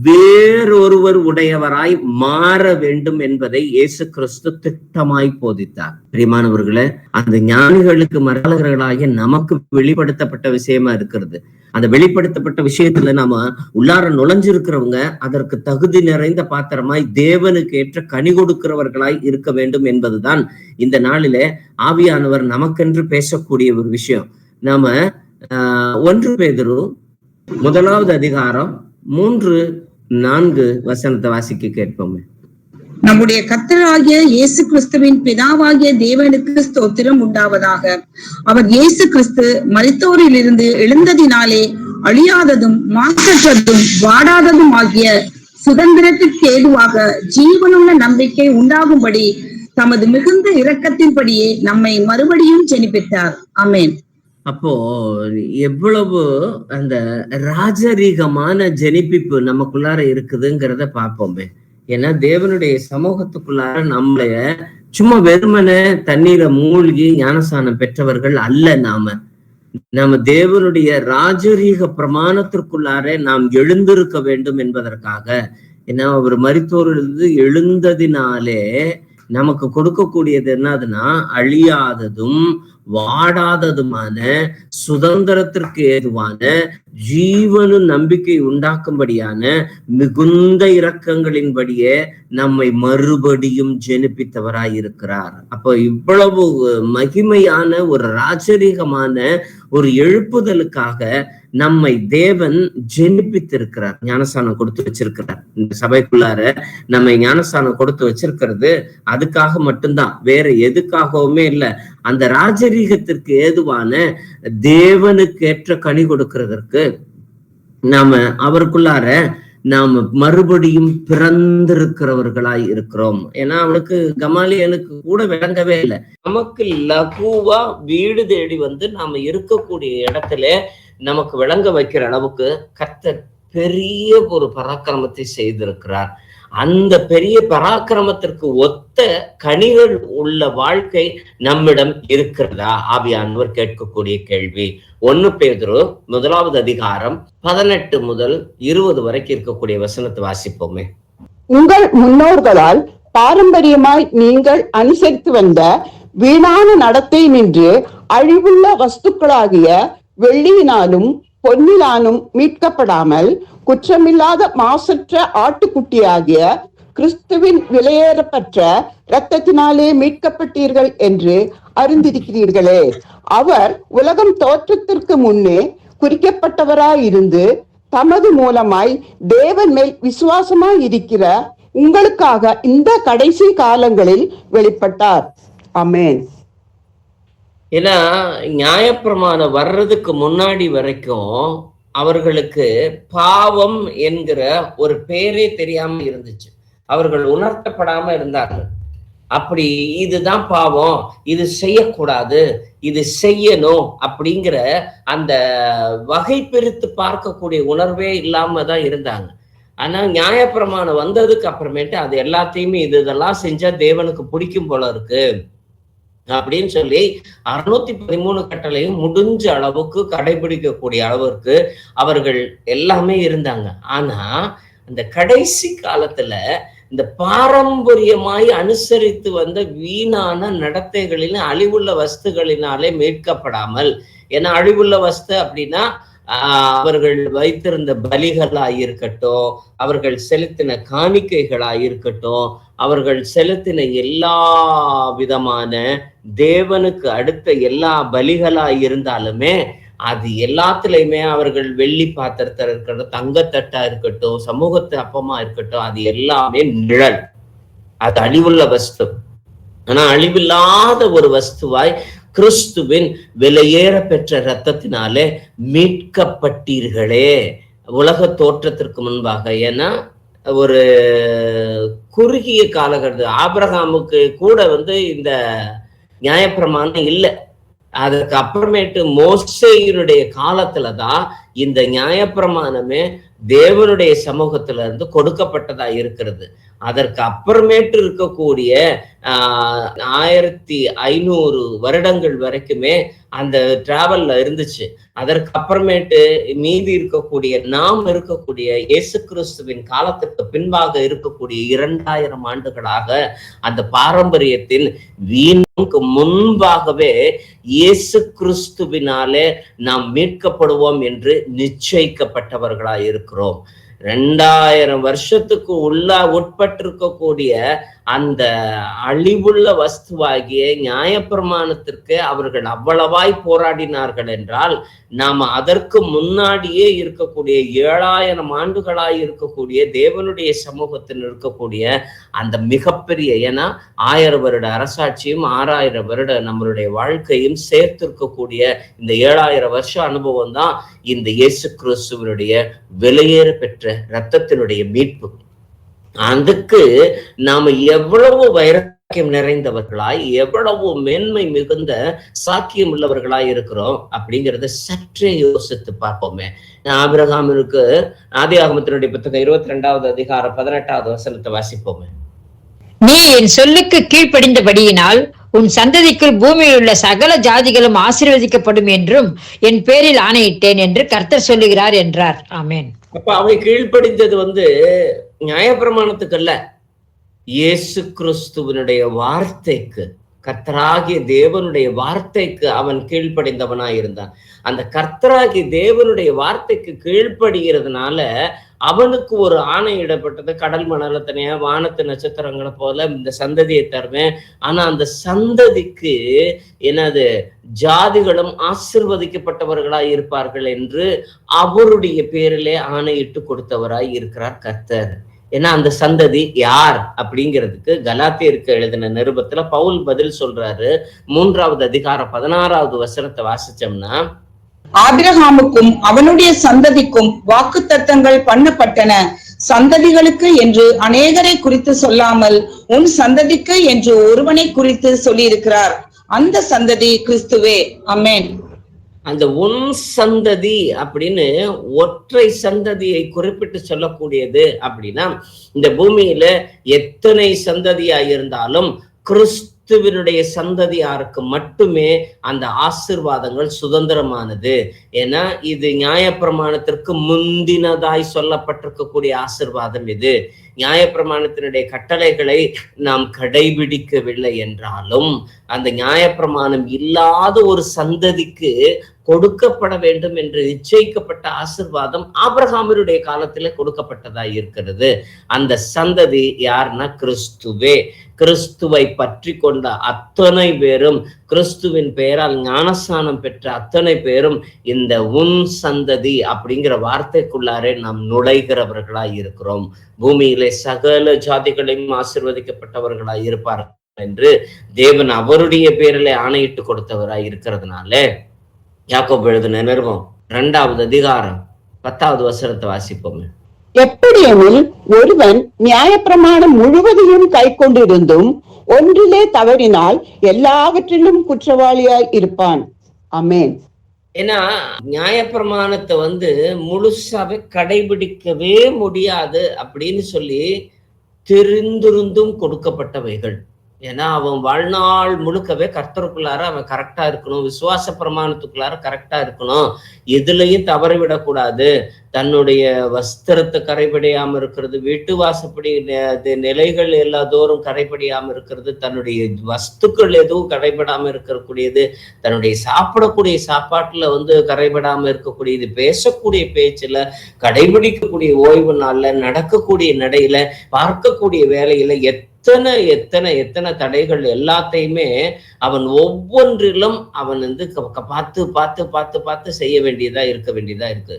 வேறொருவர் உடையவராய் மாற வேண்டும் என்பதை இயேசு கிறிஸ்து திட்டமாய் போதித்தார். பிரியமானவர்களே, அந்த ஞானிகளுக்கு மரலர்களாகிய நமக்கு வெளிப்படுத்தப்பட்ட விஷயமா இருக்கிறது. அந்த வெளிப்படுத்தப்பட்ட விஷயத்துல நாம உள்ளார நுழைஞ்சிருக்கிறவங்க அதற்கு தகுதி நிறைந்த பாத்திரமாய் தேவனுக்கு ஏற்ற கனி கொடுக்கிறவர்களாய் இருக்க வேண்டும் என்பதுதான் இந்த நாளிலே ஆவியானவர் நமக்கென்று பேசக்கூடிய ஒரு விஷயம். நாம 1 பேதுரு 1வது அதிகாரம் 3-4 வசனத்தை வாசிக்க கேட்போமே. நம்முடைய கர்த்தராகிய இயேசு கிறிஸ்துவின் பிதாவாகிய தேவனுக்கு ஸ்தோத்திரம் உண்டாவதாக. அவர் இயேசு கிறிஸ்து மரித்தோரில் இருந்து எழுந்ததினாலே அழியாததும் மாசற்றதும் வாடாததும் ஆகிய சுதந்திரத்திற்கு ஏதுவாக ஜீவனுள்ள நம்பிக்கை உண்டாகும்படி தமது மிகுந்த இரக்கத்தின்படியே நம்மை மறுபடியும் ஜெனிப்பித்தார். ஆமென். அப்போ எவ்வளவு அந்த ராஜரீகமான ஜெனிப்பிப்பு நமக்குள்ளார இருக்குதுங்கிறத பார்ப்போமே. ஏன்னா தேவனுடைய சமூகத்துக்குள்ளார நம்மளைய சும்மா வெறுமனே தண்ணீரை மூழ்கி ஞானஸ்தானம் பெற்றவர்கள் அல்ல. நாம தேவனுடைய ராஜரீக பிரமாணத்திற்குள்ளார நாம் எழுந்திருக்க வேண்டும் என்பதற்காக. ஏன்னா அவர் மரித்தோரிலிருந்து எழுந்ததினாலே நமக்கு கொடுக்கக்கூடியது என்னதுன்னா அழியாததும் வாடாததுமான சுதந்திரத்திற்கு ஏதுவான ஜீவனு நம்பிக்கை உண்டாக்கும்படியான மிகுந்த இரக்கங்களின்படியே நம்மை மறுபடியும் ஜெனிப்பித்தவராய் இருக்கிறார். அப்போ இவ்வளவு மகிமையான ஒரு ராஜரீகமான ஒரு எழுப்புதலுக்காக நம்மை தேவன் ஜெனிப்பித்திருக்கிறார், ஞானஸ்தானம் கொடுத்து வச்சிருக்கிறார். இந்த சபைக்குள்ளார நம்மை ஞானஸ்தானம் கொடுத்து வச்சிருக்கிறது அதுக்காக மட்டும்தான், வேற எதுக்காகவுமே இல்லை. அந்த ராஜரீகத்திற்கு ஏதுவான தேவனுக்கு ஏற்ற கனி கொடுக்கிறதற்கு நாம அவருக்குள்ளார நாம மறுபடியும் பிறந்திருக்கிறவர்களாய் இருக்கிறோம். ஏன்னா அவனுக்கு கமாலியனுக்கு கூட விளங்கவே இல்லை. நமக்கு லகுவா வீடு தேடி நாம இருக்கக்கூடிய இடத்துல நமக்கு விளங்க வைக்கிற அளவுக்கு கர்த்தர் பெரிய ஒரு பராக்கிரமத்தை செய்திருக்கிறார். அந்த பெரிய பராக்கிரமத்திற்கு ஒத்த கனிகள் உள்ள வாழ்க்கை நம்மிடம் இருக்கிறதா? ஆவியானவர் கேட்கக்கூடிய கேள்வி. 1 பேதுரு 1வது அதிகாரம் 18 முதல் 20 வரைக்கும் இருக்கக்கூடிய வசனத்தை வாசிப்போமே. உங்கள் முன்னோர்களால் பாரம்பரியமாய் நீங்கள் அனுசரித்து வந்த வீணான நடத்தை நின்று அழிவுள்ள வஸ்துக்களாகிய வெள்ளியினாலும் பொன்னிலானும் மீட்கப்படாமல் குற்றமில்லாத மாசற்ற ஆட்டுக்குட்டியாகிய கிறிஸ்துவின் விலையேறப்பட்ட இரத்தத்தினாலே மீட்கப்பட்டீர்கள் என்று அறிந்திருக்கிறீர்களே. அவர் உலகம் தோற்றத்திற்கு முன்னே குறிக்கப்பட்டவராயிருந்து தமது மூலமாய் தேவன் மேல் விசுவாசமாய் இருக்கிற உங்களுக்காக இந்த கடைசி காலங்களில் வெளிப்பட்டார். ஆமென். ஏன்னா நியாயப்பிரமாணம் வர்றதுக்கு முன்னாடி வரைக்கும் அவர்களுக்கு பாவம் என்கிற ஒரு பேரே தெரியாம இருந்துச்சு. அவர்கள் உணர்த்தப்படாம இருந்தார்கள். அப்படி இதுதான் பாவம், இது செய்யக்கூடாது, இது செய்யணும் அப்படிங்கிற அந்த வகை பிரித்து பார்க்கக்கூடிய உணர்வே இல்லாம தான் இருந்தாங்க. ஆனா நியாயப்பிரமாணம் வந்ததுக்கு அப்புறமேட்டு அது எல்லாத்தையுமே இதெல்லாம் செஞ்சா தேவனுக்கு பிடிக்கும் போல இருக்கு அப்படின்னு சொல்லி 613 கட்டளையும் முடிஞ்ச அளவுக்கு கடைபிடிக்கக்கூடிய அளவிற்கு அவர்கள் எல்லாமே இருந்தாங்க. ஆனா அந்த கடைசி காலத்துல இந்த பாரம்பரியமாய் அனுசரித்து வந்த வீணான நடத்தைகளின் அழிவுள்ள வஸ்துகளினாலே மீட்கப்படாமல், ஏன்னா அழிவுள்ள வஸ்து அப்படின்னா அவர்கள் வைத்திருந்த பலிகளாயிருக்கட்டும், அவர்கள் செலுத்தின காணிக்கைகளாயிருக்கட்டும், அவர்கள் செலுத்தின எல்லா விதமான தேவனுக்கு அடுத்த எல்லா பலிகளாயிருந்தாலுமே அது எல்லாத்துலயுமே அவர்கள் வெள்ளி பாத்திரத்துல இருக்கட்டும், தங்கத்தட்டா இருக்கட்டும், சமூகத்து அப்பமா இருக்கட்டும், அது எல்லாமே நிழல், அது அழிவுள்ள வஸ்து. ஆனா அழிவில்லாத ஒரு வஸ்துவாய் கிறிஸ்துவின் விலையேற பெற்ற இரத்தத்தினாலே மீட்கப்பட்டீர்களே உலக தோற்றத்திற்கு முன்பாக. ஏன்னா ஒரு குறுகிய காலகட்டம், ஆபிரகாமுக்கு கூட இந்த நியாயப்பிரமாணம் இல்லை. அதற்கு அப்புறமேட்டு மோசேயினுடைய காலத்துலதான் இந்த நியாயப்பிரமாணமே தேவனுடைய சமூகத்துல இருந்து கொடுக்கப்பட்டதா இருக்கிறது. அதற்கு அப்புறமேட்டு இருக்கக்கூடிய 1500 வருடங்கள் வரைக்குமே அந்த டிராவல்ல இருந்துச்சு. அதற்கு அப்புறமேட்டு மீதி இருக்கக்கூடிய நாம் இருக்கக்கூடிய இயேசு கிறிஸ்துவின் காலத்துக்கு பின்பாக இருக்கக்கூடிய 2000 ஆண்டுகளாக அந்த பாரம்பரியத்தின் வீணுக்கு முன்பாகவே இயேசு கிறிஸ்துவினாலே நாம் மீட்கப்படுவோம் என்று நிச்சயிக்கப்பட்டவர்களாய் இருக்கிறோம். 2000 வருஷத்துக்கு உட்பட்டிருக்கக்கூடிய அந்த அழிவுள்ள வஸ்துவாகிய நியாயப்பிரமாணத்திற்கு அவர்கள் அவ்வளவாய் போராடினார்கள் என்றால், நாம அதற்கு முன்னாடியே இருக்கக்கூடிய 7000 ஆண்டுகளாய் இருக்கக்கூடிய தேவனுடைய சமூகத்தில் இருக்கக்கூடிய அந்த மிகப்பெரிய, ஏன்னா 1000 வருட அரசாட்சியும் 6000 வருட நம்மளுடைய வாழ்க்கையும் சேர்த்திருக்கக்கூடிய இந்த 7000 வருஷ அனுபவம் தான் இந்த இயேசு கிறிஸ்துவனுடைய விலையேற பெற்ற இரத்தத்தினுடைய மீட்பு. அதுக்கு நாம எவ்வளவு வைராக்கியம் நிறைந்தவர்களாய், எவ்வளவு மேன்மை மிகுந்த சாக்கியம் உள்ளவர்களாய் இருக்கிறோம் அப்படிங்கிறத சற்றே யோசித்து பார்ப்போமே. ஆபிரகாமிற்கு ஆதியாகமத்தினுடைய புத்தகம் 22வது அதிகாரம் 18வது வசனத்தை வாசிப்போமே. நீ என் சொல்லுக்கு கீழ்ப்படிந்தபடியினால் உன் சந்ததிக்குள் பூமியில் உள்ள சகல ஜாதிகளும் ஆசீர்வதிக்கப்படும் என்றும் என் பேரில் ஆணையிட்டேன் என்று கர்த்தர் சொல்லுகிறார் என்றார். ஆமென். அப்ப அவை கீழ்ப்படிந்தது நியாயப்பிரமாணத்துக்கு அல்ல, இயேசு கிறிஸ்துவனுடைய வார்த்தைக்கு, கர்த்தராகிய தேவனுடைய வார்த்தைக்கு அவன் கீழ்ப்படிந்தவனாய் இருந்தான். அந்த கர்த்தராகிய தேவனுடைய வார்த்தைக்கு கீழ்ப்படுகிறதுனால அவனுக்கு ஒரு ஆணையிடப்பட்டது, கடல் மணல தனியா வானத்து நட்சத்திரங்களை போல இந்த சந்ததியை தருவேன். ஆனா அந்த சந்ததிக்கு என்னது, ஜாதிகளும் ஆசீர்வதிக்கப்பட்டவர்களாய் இருப்பார்கள் என்று அவருடைய பேரிலே ஆணையிட்டு கொடுத்தவராய் இருக்கிறார் கர்த்தர். ஏன்னா அந்த சந்ததி யார் அப்படிங்கிறதுக்கு கலாத்தியருக்கு எழுதின நிருபத்துல பவுல் பதில் சொல்றாரு. 3வது அதிகாரம் 16வது வசனத்தை வாசிச்சோம்னா, ஆபிரகாமுக்கும் அவனுடைய சந்ததிக்கும் வாக்குத்தத்தங்கள் பண்ணப்பட்டன. சந்ததிகளுக்கு என்று அநேகரை குறித்து சொல்லாமல் உன் சந்ததிக்கு என்று ஒருவனை குறித்து சொல்லியிருக்கிறார். அந்த சந்ததி கிறிஸ்துவே. ஆமென். அந்த உன் சந்ததி அப்படின்னு ஒற்றை சந்ததியை குறிப்பிட்டு சொல்லக்கூடியது. அப்படின்னா இந்த பூமியில எத்தனை சந்ததியா இருந்தாலும் கிறிஸ்துவனுடைய சந்ததியாருக்கு மட்டுமே அந்த ஆசீர்வாதங்கள் சுதந்திரமானது. ஏன்னா இது நியாயப்பிரமாணத்திற்கு முந்தினதாய் சொல்லப்பட்டிருக்கக்கூடிய ஆசீர்வாதம். இது நியாயப்பிரமாணத்தினுடைய கட்டளைகளை நாம் கடைபிடிக்கவில்லை என்றாலும் அந்த நியாயப்பிரமாணம் இல்லாத ஒரு சந்ததிக்கு கொடுக்கப்பட வேண்டும் என்று நிச்சயிக்கப்பட்ட ஆசீர்வாதம் ஆபிரகாமினுடைய காலத்திலே கொடுக்கப்பட்டதாய் இருக்கிறது. அந்த சந்ததி யாருன்னா கிறிஸ்துவே. கிறிஸ்துவை பற்றி கொண்ட அத்தனை பேரும், கிறிஸ்துவின் பெயரால் ஞானஸ்நானம் பெற்ற அத்தனை பேரும் இந்த உன் சந்ததி அப்படிங்கிற வார்த்தைக்குள்ளாரே நாம் நுழைகிறவர்களாய் இருக்கிறோம். பூமியிலே சகல ஜாதிகளையும் ஆசீர்வதிக்கப்பட்டவர்களாய் இருப்பார் என்று தேவன் அவருடைய பேரிலே ஆணையிட்டு கொடுத்தவராய் இருக்கிறதுனால யாக்கோபு எழுதின நிருபம் 2வது அதிகாரம் 10வது வசனத்தை வாசிப்போம். எப்படியெனில் ஒருவன் நியாயப்பிரமாணம் முழுவதையும் கை கொண்டிருந்தும் ஒன்றிலே தவறினால் எல்லாவற்றிலும் குற்றவாளியாய் இருப்பான். ஆமென். ஏன்னா நியாயப்பிரமாணத்தை முழுசாவே கடைபிடிக்கவே முடியாது அப்படின்னு சொல்லி தெரிந்திருந்தும் கொடுக்கப்பட்டவைகள். ஏன்னா அவன் வாழ்நாள் முழுக்கவே கர்த்தருக்குள்ளார அவன் கரெக்டா இருக்கணும், விசுவாச பிரமாணத்துக்குள்ளார கரெக்டா இருக்கணும், எதுலையும் தவறிவிடக்கூடாது, தன்னுடைய வஸ்திரத்தை கரைபடியாம இருக்கிறது, வீட்டு வாசப்படி நிலைகள் எல்லாதோறும் கரைபடியாம இருக்கிறது, தன்னுடைய வஸ்துக்கள் எதுவும் கரைபடாம இருக்கக்கூடியது, தன்னுடைய சாப்பிடக்கூடிய சாப்பாட்டுல கரைபடாம இருக்கக்கூடியது, பேசக்கூடிய பேச்சுல, கடைபிடிக்கக்கூடிய ஓய்வு நாள்ல, நடக்கக்கூடிய நடையில, பார்க்கக்கூடிய வேலையில எத்தனை எத்தனை எத்தனை தடைகள் எல்லாத்தையுமே அவன் ஒவ்வொன்றிலும் அவன் பார்த்து பார்த்து பார்த்து பார்த்து செய்ய வேண்டியதா இருக்கு.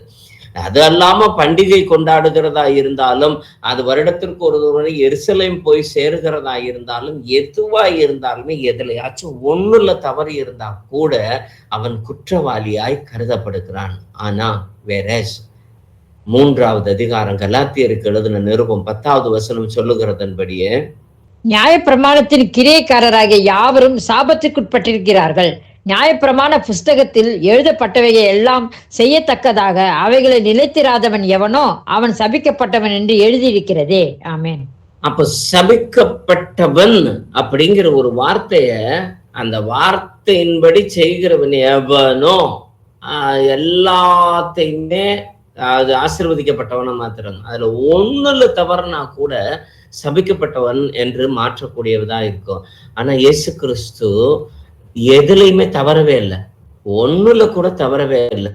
அது அல்லாம பண்டிகை கொண்டாடுகிறதா இருந்தாலும், அது வருடத்திற்கு ஒரு முறை எருசலேம் போய் சேருகிறதா இருந்தாலும், எதுவா இருந்தாலுமே எதுலையாச்சும் ஒண்ணுல தவறு இருந்தா கூட அவன் குற்றவாளியாய் கருதப்படுகிறான். ஆனா வேற 3வது அதிகாரம் கலாத்தியருக்கு எழுதின நிருபம் 10வது வசனம் சொல்லுகிறதன்படியே, நியாயப்பிரமாணத்தின் கிரியைக்காரராகிய யாவரும் சாபத்திற்குட்பட்டிருக்கிறார்கள். நியாயப்பிரமாண புஸ்தகத்தில் எழுதப்பட்டவைகள் எல்லாம் செய்யத்தக்கதாக அவைகளை நிலைத்திராதவன் எவனோ அவன் சபிக்கப்பட்டவன் என்று எழுதியிருக்கிறதே. ஆமென். அப்ப சபிக்கப்பட்டவன் அப்படிங்கிற ஒரு வார்த்தைய, அந்த வார்த்தையின்படி செய்கிறவன் எவனோ எல்லாத்தையுமே அது ஆசீர்வதிக்கப்பட்டவன மாத்திரம். அதுல ஒண்ணுல தவறுனா கூட சபிக்கப்பட்டவன் என்று மாற்றக்கூடியதா இருக்கும். ஆனா இயேசு கிறிஸ்து எதுலையுமே தவறவே இல்லை, ஒண்ணுல கூட தவறவே இல்லை.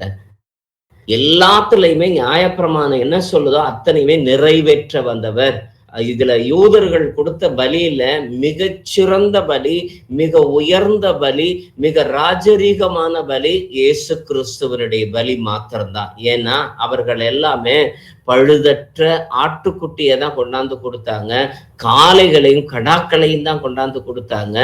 எல்லாத்துலயுமே நியாயப்பிரமாணம் என்ன சொல்லுதோ அத்தனையுமே நிறைவேற்ற வந்தவர். இதுல யூதர்கள் கொடுத்த பலியில மிகச்சிறந்த பலி, மிக உயர்ந்த பலி, மிக ராஜரீகமான பலி இயேசு கிறிஸ்துவனுடைய பலி மாத்திரம்தான். ஏன்னா அவர்கள் எல்லாமே பழுதற்ற ஆட்டுக்குட்டியை தான் கொண்டாந்து கொடுத்தாங்க, காளைகளையும் கடாக்களையும் தான் கொண்டாந்து கொடுத்தாங்க.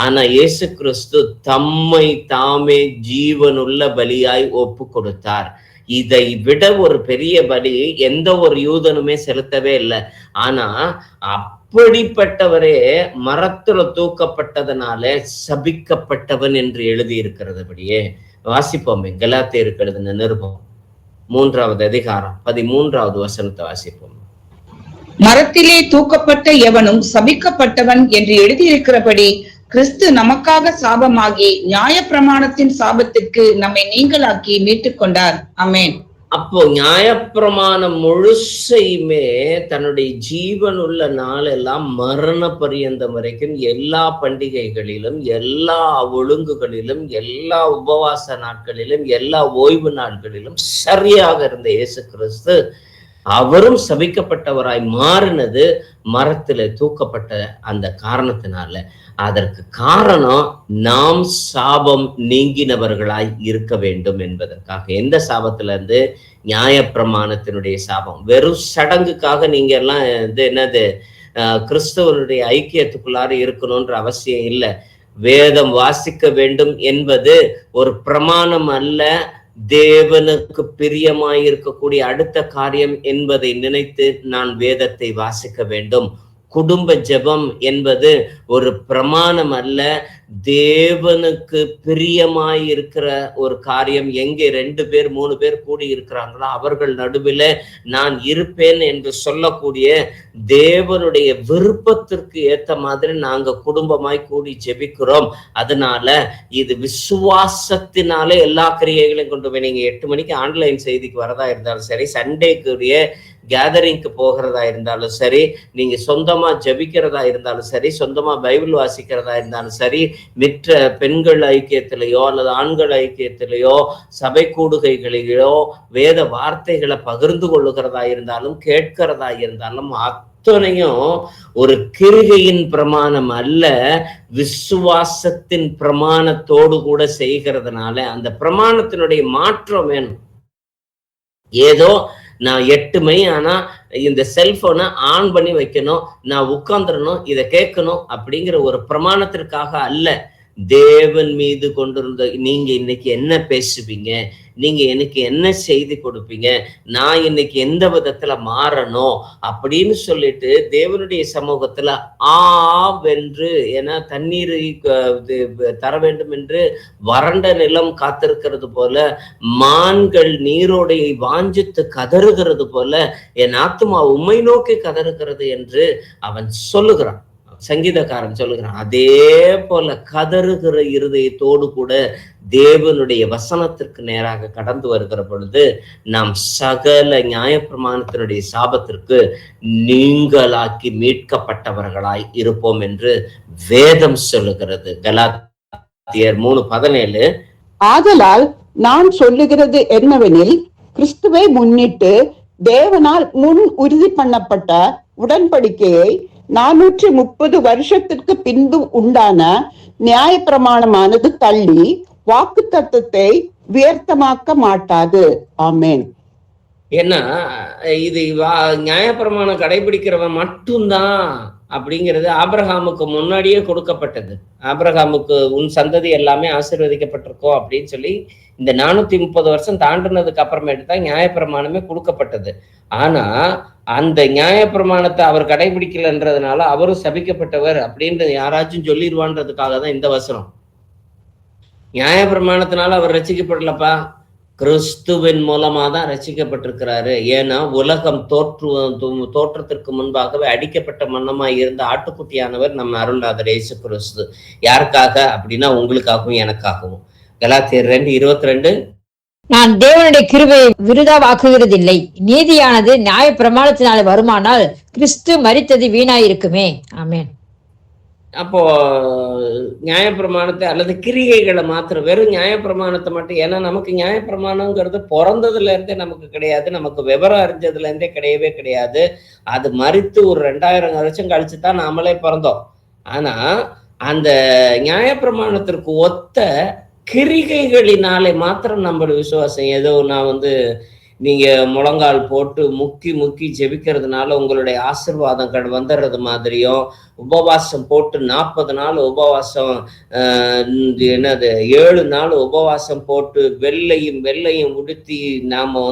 ஆனா இயேசு கிறிஸ்து தம்மை தாமே ஜீவனுள்ள பலியாய் ஒப்பு கொடுத்தார். இதை விட ஒரு பெரிய பலி எந்த ஒரு யூதனுமே செலுத்தவே இல்லை. ஆனா அப்படிப்பட்டவரே மரத்துல தூக்கப்பட்டதனால சபிக்கப்பட்டவன் என்று எழுதி இருக்கிறதுபடியே வாசிப்போமே. கலாத்தியருக்கு எழுதின நிருபம் 3வது அதிகாரம் 13வது வசனத்தை வாசிப்போம். மரத்திலே தூக்கப்பட்ட எவனும் சபிக்கப்பட்டவன் என்று எழுதியிருக்கிறபடி கிறிஸ்து நமக்காக சாபமாகி நியாயப்பிரமாணத்தின் சாபத்திற்கு நம்மை நீங்களாக்கி மீட்டுக் கொண்டார். ஆமென். அப்போ நியாயப்பிரமாணம் முழுசையுமே தன்னுடைய ஜீவனுள்ள நாளெல்லாம் மரண பரியந்தம் வரைக்கும் எல்லா பண்டிகைகளிலும், எல்லா ஒழுங்குகளிலும், எல்லா உபவாச நாட்களிலும், எல்லா ஓய்வு நாட்களிலும் சரியாக இருந்த இயேசு கிறிஸ்து அவரும் சபிக்கப்பட்டவராய் மாறினது மரத்துல தூக்கப்பட்ட அந்த காரணத்தினால. அதற்கு காரணம் நாம் சாபம் நீங்கினவர்களாய் இருக்க வேண்டும் என்பதற்காக. எந்த சாபத்துல இருந்து? நியாயப்பிரமாணத்தினுடைய சாபம். வெறும் சடங்குக்காக நீங்க எல்லாம் என்னது கிறிஸ்தவனுடைய ஐக்கியத்துக்குள்ளார இருக்கணும்ன்ற அவசியம் இல்லை. வேதம் வாசிக்க வேண்டும் என்பது ஒரு பிரமாணம் அல்ல, தேவனுக்கு பிரியமாய் இருக்கக்கூடிய அடுத்த காரியம் என்பதை நினைத்து நான் வேதத்தை வாசிக்க வேண்டும். குடும்ப ஜெபம் என்பது ஒரு பிரமாணம் அல்ல, தேவனுக்கு பிரியமாய் இருக்கிற ஒரு காரியம். எங்கே 2 பேர் 3 பேர் கூடி இருக்கிறாங்களோ அவர்கள் நடுவில் நான் இருப்பேன் என்று சொல்லக்கூடிய தேவனுடைய விருப்பத்திற்கு ஏத்த மாதிரி நாங்க குடும்பமாய் கூடி ஜெபிக்கிறோம். அதனால இது விசுவாசத்தினாலே எல்லா கிரியைகளையும் கொண்டு போய், நீங்க 8 மணிக்கு ஆன்லைன் செய்திக்கு வரதா இருந்தாலும் சரி, சண்டேக்குரிய கேதரிங்க்கு போகிறதா இருந்தாலும் சரி, நீங்க சொந்தமா ஜபிக்கிறதா இருந்தாலும் சரி, சொந்தமா பைபிள் வாசிக்கிறதா இருந்தாலும் சரி, மற்ற பெண்கள் ஐக்கியத்திலேயோ அல்லது ஆண்கள் ஐக்கியத்திலேயோ சபை கூடுகைகளிலோ வேத வார்த்தைகளை பகிர்ந்து கொள்ளுகிறதா இருந்தாலும் கேட்கிறதா இருந்தாலும் அத்தனையும் ஒரு கிருகையின் பிரமாணம் அல்ல, விசுவாசத்தின் பிரமாணத்தோடு கூட செய்கிறதுனால அந்த பிரமாணத்தினுடைய மாற்றம் வேணும். ஏதோ நான் 8 மணி ஆனா இந்த செல்போனை ஆன் பண்ணி வைக்கணும், நான் உட்கார்ந்துடணும், இதை கேட்கணும் அப்படிங்கிற ஒரு பிரமாணத்திற்காக அல்ல. தேவன் மீது கொண்டிருந்த நீங்க இன்னைக்கு என்ன பேசுவீங்க, நீங்க எனக்கு என்ன செய்தி கொடுப்பீங்க, நான் இன்னைக்கு எந்த விதத்துல மாறணும் அப்படின்னு சொல்லிட்டு தேவனுடைய சமூகத்துல வென்று, ஏன்னா தண்ணீரை தர வேண்டும் என்று வறண்ட நிலம் காத்திருக்கிறது போல, மான்கள் நீரோடையை வாஞ்சித்து கதறுகிறது போல என் ஆத்துமா உம்மை நோக்கி கதறுகிறது என்று அவன் சொல்லுகிறான், சங்கீதக்காரன் சொல்லுகிறான். அதே போல கதறுகிற இருதயத்தோடு கூட தேவனுடைய வசனத்திற்கு நேராக கடந்து வருகிற பொழுது நாம் சகல நியாயப்பிரமாணத்தினுடைய சாபத்திற்கு நீங்களாக்கி மீட்கப்பட்டவர்களாய் இருப்போம் என்று வேதம் சொல்லுகிறது. கலாத்தியர் 3:17. ஆதலால் நான் சொல்லுகிறது என்னவெனில், கிறிஸ்துவை முன்னிட்டு தேவனால் முன் உறுதி பண்ணப்பட்ட உடன்படிக்கையை 430 வருஷத்திற்கு பின்பு உண்டான நியாயப்பிரமாணமானது தள்ளி வாக்கு தத்தத்தை வியர்த்தமாக்க மாட்டாது. ஆமேன். ஏன்னா இது நியாயப்பிரமாணம் கடைபிடிக்கிறவன் மட்டும்தான் அப்படிங்கிறது ஆபிரகாமுக்கு முன்னாடியே கொடுக்கப்பட்டது. ஆபிரகாமுக்கு உன் சந்ததி எல்லாமே ஆசீர்வதிக்கப்பட்டிருக்கோம் அப்படின்னு சொல்லி இந்த 430 வருஷம் தாண்டினதுக்கு அப்புறமேட்டு தான் நியாயப்பிரமாணமே கொடுக்கப்பட்டது. ஆனா அந்த நியாயப்பிரமாணத்தை அவர் கடைபிடிக்கலன்றதுனால அவரும் சபிக்கப்பட்டவர் அப்படின்றது யாராச்சும் சொல்லிடுவான்றதுக்காக தான் இந்த வசனம். நியாயப்பிரமாணத்தினால அவர் ரட்சிக்கப்படலப்பா, கிறிஸ்துவின் மூலமா தான் ரட்சிக்கப்பட்டிருக்கிறாரு. ஏன்னா உலகம் தோற்றத்திற்கு முன்பாகவே அடிக்கப்பட்ட மன்னமாய் இருந்த ஆட்டுக்குட்டியானவர் நம்ம அருள்நாதர் இயேசு கிறிஸ்து. யாருக்காக அப்படின்னா உங்களுக்காகவும் எனக்காகவும். கலாத்தியர் 2:22. நான் தேவனுடைய கிருபையை விருதாவாக்குகிறதில்லை, நீதியானது நியாய பிரமாணத்தினால வருமானால் கிறிஸ்து மரித்தது வீணாயிருக்குமே. ஆமென். அப்போ நியாயப்பிரமாணத்தை அல்லது கிரிகைகளை மாத்திரம், வெறும் நியாயப்பிரமாணத்தை மட்டும், ஏன்னா நமக்கு நியாயப்பிரமாணங்கிறது பிறந்ததுல இருந்தே நமக்கு கிடையாது, நமக்கு விவரம் அறிஞ்சதுல இருந்தே கிடையவே கிடையாது. அது மரித்து ஒரு 2000 வருஷம் கழிச்சு தான் நாமளே பிறந்தோம். ஆனா அந்த நியாயப்பிரமாணத்திற்கு ஒத்த கிரிகைகளினாலே மாத்திரம் நம்மளுடைய விசுவாசம். ஏதோ நான் நீங்க முழங்கால் போட்டு முக்கி ஜெபிக்கிறதுனால உங்களுடைய ஆசீர்வாதங்கள் வந்துடுறது மாதிரியும், உபவாசம் போட்டு 40 நாள் உபவாசம், 7 நாள் உபவாசம் போட்டு வெள்ளையும் உடுத்தி நாம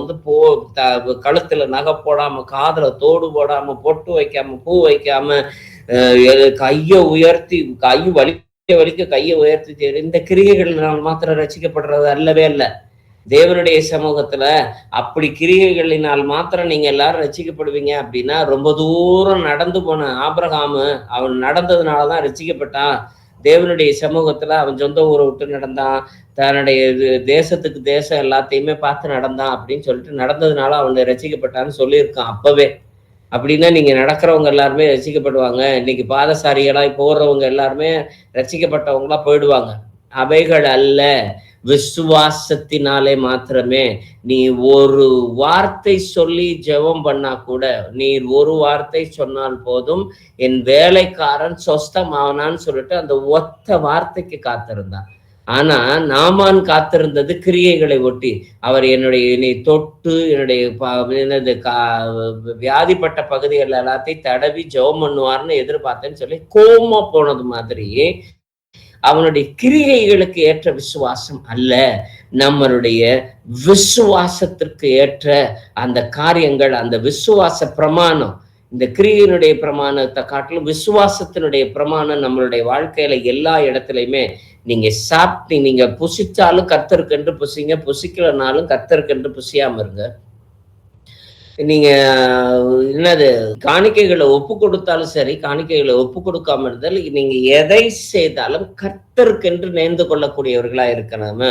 கழுத்துல நகை போடாம, காதுல தோடு போடாம, பொட்டு வைக்காம, பூ வைக்காம, கையை உயர்த்தி வலிக்க கையை உயர்த்தி, இந்த கிரியைகள் மாத்திரம் ரசிக்கப்படுறது அல்லவே அல்ல. தேவனுடைய சமூகத்துல அப்படி கிரியைகளினால் மாத்திரம் நீங்க எல்லாரும் ரசிக்கப்படுவீங்க அப்படின்னா, ரொம்ப தூரம் நடந்து போன ஆபிரகாமு அவன் நடந்ததுனாலதான் ரசிக்கப்பட்டான். தேவனுடைய சமூகத்துல அவன் சொந்த ஊரை விட்டு நடந்தான், தன்னுடைய தேசத்துக்கு தேசம் எல்லாத்தையுமே பார்த்து நடந்தான் அப்படின்னு சொல்லிட்டு நடந்ததுனால அவன் ரசிக்கப்பட்டான்னு சொல்லியிருக்கான் அப்பவே. அப்படின்னா நீங்க நடக்கிறவங்க எல்லாருமே ரசிக்கப்படுவாங்க, இன்னைக்கு பாதசாரிகளாய் போடுறவங்க எல்லாருமே ரசிக்கப்பட்டவங்களா போயிடுவாங்க. அவைகள் அல்ல, விசுவாசத்தினாலே மாத்திரமே. நீ ஒரு வார்த்தை சொல்லி ஜெபம் பண்ணா கூட, நீ ஒரு வார்த்தை சொன்னால் போதும், என் வேலைக்காரன் சொஸ்தமானான்னு சொல்லிட்டு அந்த ஒத்த வார்த்தைக்கு காத்திருந்தான். ஆனா நாமான் காத்திருந்தது கிரியைகளை ஒட்டி. அவர் என்னை தொட்டு என்னுடைய வியாதிப்பட்ட பகுதிகள் எல்லாத்தையும் தடவி ஜெபம் பண்ணுவார்னு எதிர்பார்த்தேன்னு சொல்லி கோமா போனது மாதிரி அவனுடைய கிரியைகளுக்கு ஏற்ற விசுவாசம் அல்ல, நம்மளுடைய விசுவாசத்திற்கு ஏற்ற அந்த காரியங்கள், அந்த விசுவாச பிரமாணம். இந்த கிரியையினுடைய பிரமாணத்தை காட்டிலும் விசுவாசத்தினுடைய பிரமாணம் நம்மளுடைய வாழ்க்கையில எல்லா இடத்துலையுமே நீங்க சாப்பிட்டு நீங்க புசிச்சாலும் கர்த்தருக்கென்று புசிங்க, புசிக்கலனாலும் கர்த்தருக்கென்று புசியாம இருங்க. நீங்க என்னது காணிக்கைகளை ஒப்பு கொடுத்தாலும் சரி, காணிக்கைகளை ஒப்பு கொடுக்காம இருந்தால் நீங்க எதை செய்தாலும் கர்த்தருக்கென்று நேர்ந்து கொள்ளக்கூடியவர்களா இருக்கணும்.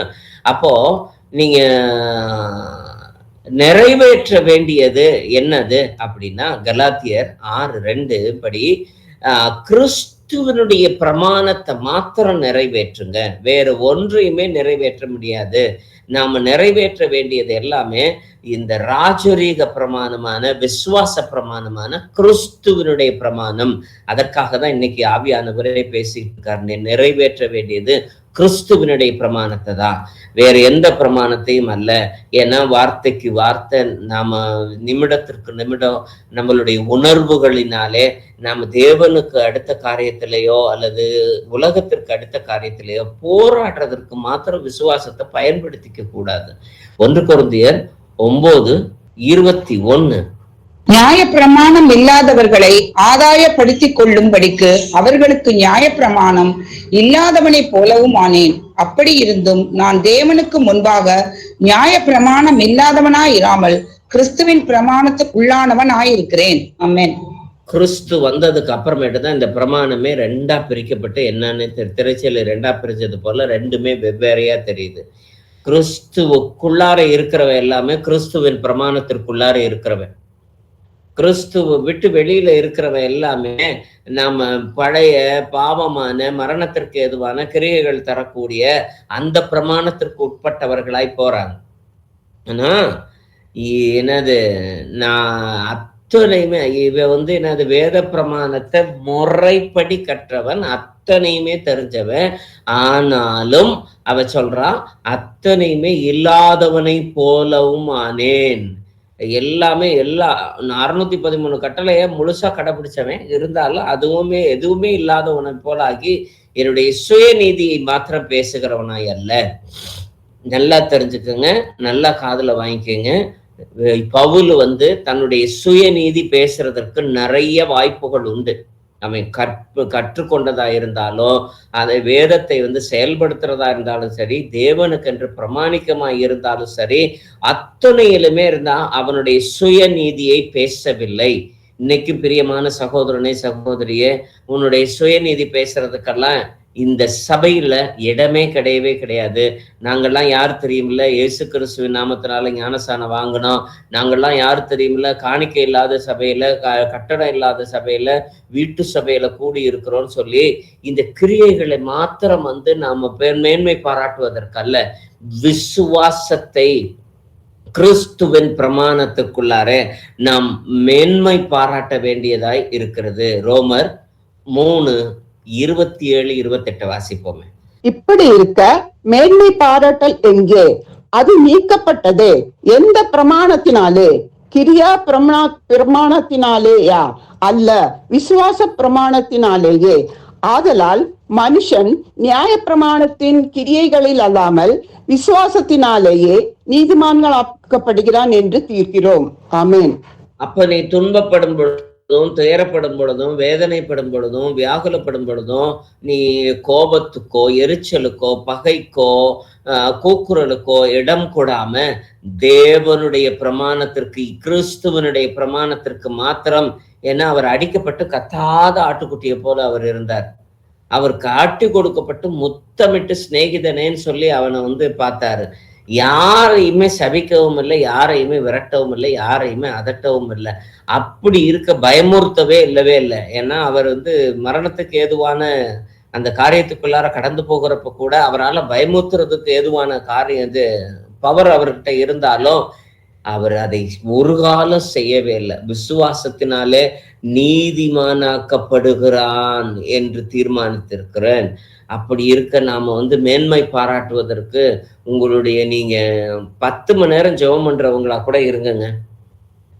அப்போ நீங்க நிறைவேற்ற வேண்டியது என்னது அப்படின்னா, கலாத்தியர் 6:2 படி கிறிஸ்துவனுடைய பிரமாணத்தை மாத்திரம் நிறைவேற்றுங்க, வேற ஒன்றையுமே நிறைவேற்ற முடியாது. நாம நிறைவேற்ற வேண்டியது எல்லாமே இந்த ராஜரீக பிரமாணமான விசுவாச பிரமாணமான கிறிஸ்துவனுடைய பிரமாணம். அதற்காக தான் இன்னைக்கு ஆவியானவரே பேசிட்டு இருக்காரு. நிறைவேற்ற வேண்டியது கிறிஸ்துவனுடைய பிரமாணத்தை தான், வேற எந்த பிரமாணத்தையும் அல்ல. ஏன்னா வார்த்தைக்கு வார்த்தை நாம நிமிடத்திற்கு நிமிடம் நம்மளுடைய உணர்வுகளினாலே நாம தேவனுக்கு அடுத்த காரியத்திலேயோ அல்லது உலகத்திற்கு அடுத்த காரியத்திலேயோ போராடுறதற்கு மாத்திரம் விசுவாசத்தை பயன்படுத்திக்க கூடாது. 1 கொரிந்தியர் 9:21 நியாய பிரமாணம் இல்லாதவர்களை ஆதாயப்படுத்திக் கொள்ளும்படிக்கு அவர்களுக்கு நியாய பிரமாணம் இல்லாதவனை போலவும் ஆனேன். அப்படி இருந்தும் நான் தேவனுக்கு முன்பாக நியாய பிரமாணம் இல்லாதவனாயிராமல் கிறிஸ்துவின் பிரமாணத்துக்கு உள்ளானவன் ஆயிருக்கிறேன். ஆமென். கிறிஸ்து வந்ததுக்கு அப்புறமேட்டு தான் இந்த பிரமாணமே 2ஆ பிரிக்கப்பட்டு என்னன்னு திரைச்சல 2ஆ பிரிச்சது போல ரெண்டுமே வெவ்வேறையா தெரியுது. கிறிஸ்துவுக்குள்ளார இருக்கிறவன் எல்லாமே கிறிஸ்துவின் பிரமாணத்திற்குள்ளார இருக்கிறவன், கிறிஸ்துவ விட்டு வெளியில இருக்கிறவன் எல்லாமே நாம பழைய பாவமான மரணத்திற்கு எதுவான கிரியைகள் தரக்கூடிய அந்த பிரமாணத்திற்கு உட்பட்டவர்களாய் போறாங்க. ஆனா என்னது நான் அத்தனையுமே இவன் என்னது வேத பிரமாணத்தை முறைப்படி கற்றவன், அத்தனையுமே தெரிஞ்சவன். ஆனாலும் அவ சொல்றான் அத்தனையுமே இல்லாதவனை போலவும் ஆனேன். எல்லாமே 613 கட்டளைய முழுசா கடைபிடிச்சவன், இருந்தாலும் எதுவுமே இல்லாதவனை போல ஆகி என்னுடைய சுயநீதியை மாத்திரம் பேசுகிறவனாய் அல்ல. நல்லா தெரிஞ்சுக்கோங்க, நல்லா காதுல வாங்கிக்கோங்க. பவுல் தன்னுடைய சுயநீதி பேசுறதற்கு நிறைய வாய்ப்புகள் உண்டு. அவன் கற்றுக்கொண்டதா இருந்தாலும் அதை வேதத்தை செயல்படுத்துறதா இருந்தாலும் சரி, தேவனுக்கு என்று பிரமாணிக்கமாய் இருந்தாலும் சரி, அத்தனையிலுமே இருந்தா அவனுடைய சுயநீதியை பேசவில்லை. இன்னைக்கு பிரியமான சகோதரனே சகோதரியே, உன்னுடைய சுயநீதி பேசுறதுக்கெல்லாம் இந்த சபையில இடமே கிடையவே கிடையாது. நாங்கள்லாம் யார் தெரியுமில்ல, இயேசு கிறிஸ்துவின் நாமத்தினால ஞானஸ்தானம் வாங்கணும், நாங்கள்லாம் யார் தெரியுமில்ல, காணிக்கை இல்லாத சபையில, கட்டடம் இல்லாத சபையில, வீட்டு சபையில கூடி இருக்கிறோம்னு சொல்லி இந்த கிரியைகளை மாத்திரம் நாம மேன்மை பாராட்டுவதற்கல்ல, விசுவாசத்தை கிறிஸ்துவின் பிரமாணத்துக்குள்ளாரே நாம் மேன்மை பாராட்ட வேண்டியதாய் இருக்கிறது. ரோமர் 3:27-28 வாசிப்போமே. இப்படி இருக்க மேன்மை பாராட்டல் எங்கே? அது நீக்கப்பட்டதே. எந்த பிரமாணத்தினாலே? கிரியா பிரமாணத்தினாலேயா? அல்ல, விசுவாச பிரமாணத்தினாலேயே. ஆதலால் மனுஷன் நியாய பிரமாணத்தின் கிரியைகளில் அல்லாமல் விசுவாசத்தினாலேயே நீதிமான்களாக்கப்படுகிறான் என்று தீர்க்கிறோம். ஆமென். அப்ப நீ துன்பப்படும் பொழுதும், துயரப்படும் பொழுதும், வேதனைப்படும் பொழுதும், வியாகுலப்படும் பொழுதும், நீ கோபத்துக்கோ எரிச்சலுக்கோ பகைக்கோ கூக்குரலுக்கோ இடம் கொடாம தேவனுடைய பிரமாணத்திற்கு, கிறிஸ்துவனுடைய பிரமாணத்திற்கு மாத்திரம். ஏன்னா அவர் அடிக்கப்பட்டு கத்தாத ஆட்டுக்குட்டியை போல அவர் இருந்தார். அவர் காட்டி கொடுக்கப்பட்டு முத்தமிட்டு சிநேகிதனேன்னு சொல்லி அவனை பார்த்தாரு. யாரையுமே சபிக்கவும் இல்லை, யாரையுமே விரட்டவும் இல்லை, யாரையுமே அதட்டவும் இல்லை. அப்படி இருக்க பயமுறுத்தவே இல்லவே இல்லை. ஏன்னா அவர் மரணத்துக்கு ஏதுவான அந்த காரியத்துக்குள்ளார கடந்து போகிறப்ப கூட அவரால் பயமுறுத்துறதுக்கு ஏதுவான காரியம் பவர் அவர்கிட்ட இருந்தாலும் அவர் அதை ஒரு காலம் செய்யவே இல்லை. விசுவாசத்தினாலே நீதிமானாக்கப்படுகிறான் என்று தீர்மானித்திருக்கிறேன். அப்படி இருக்க நாம மேன்மை பாராட்டுவதற்கு உங்களுடைய நீங்க 10 மணி நேரம் ஜெபம் பண்றவங்களா கூட இருங்கங்க,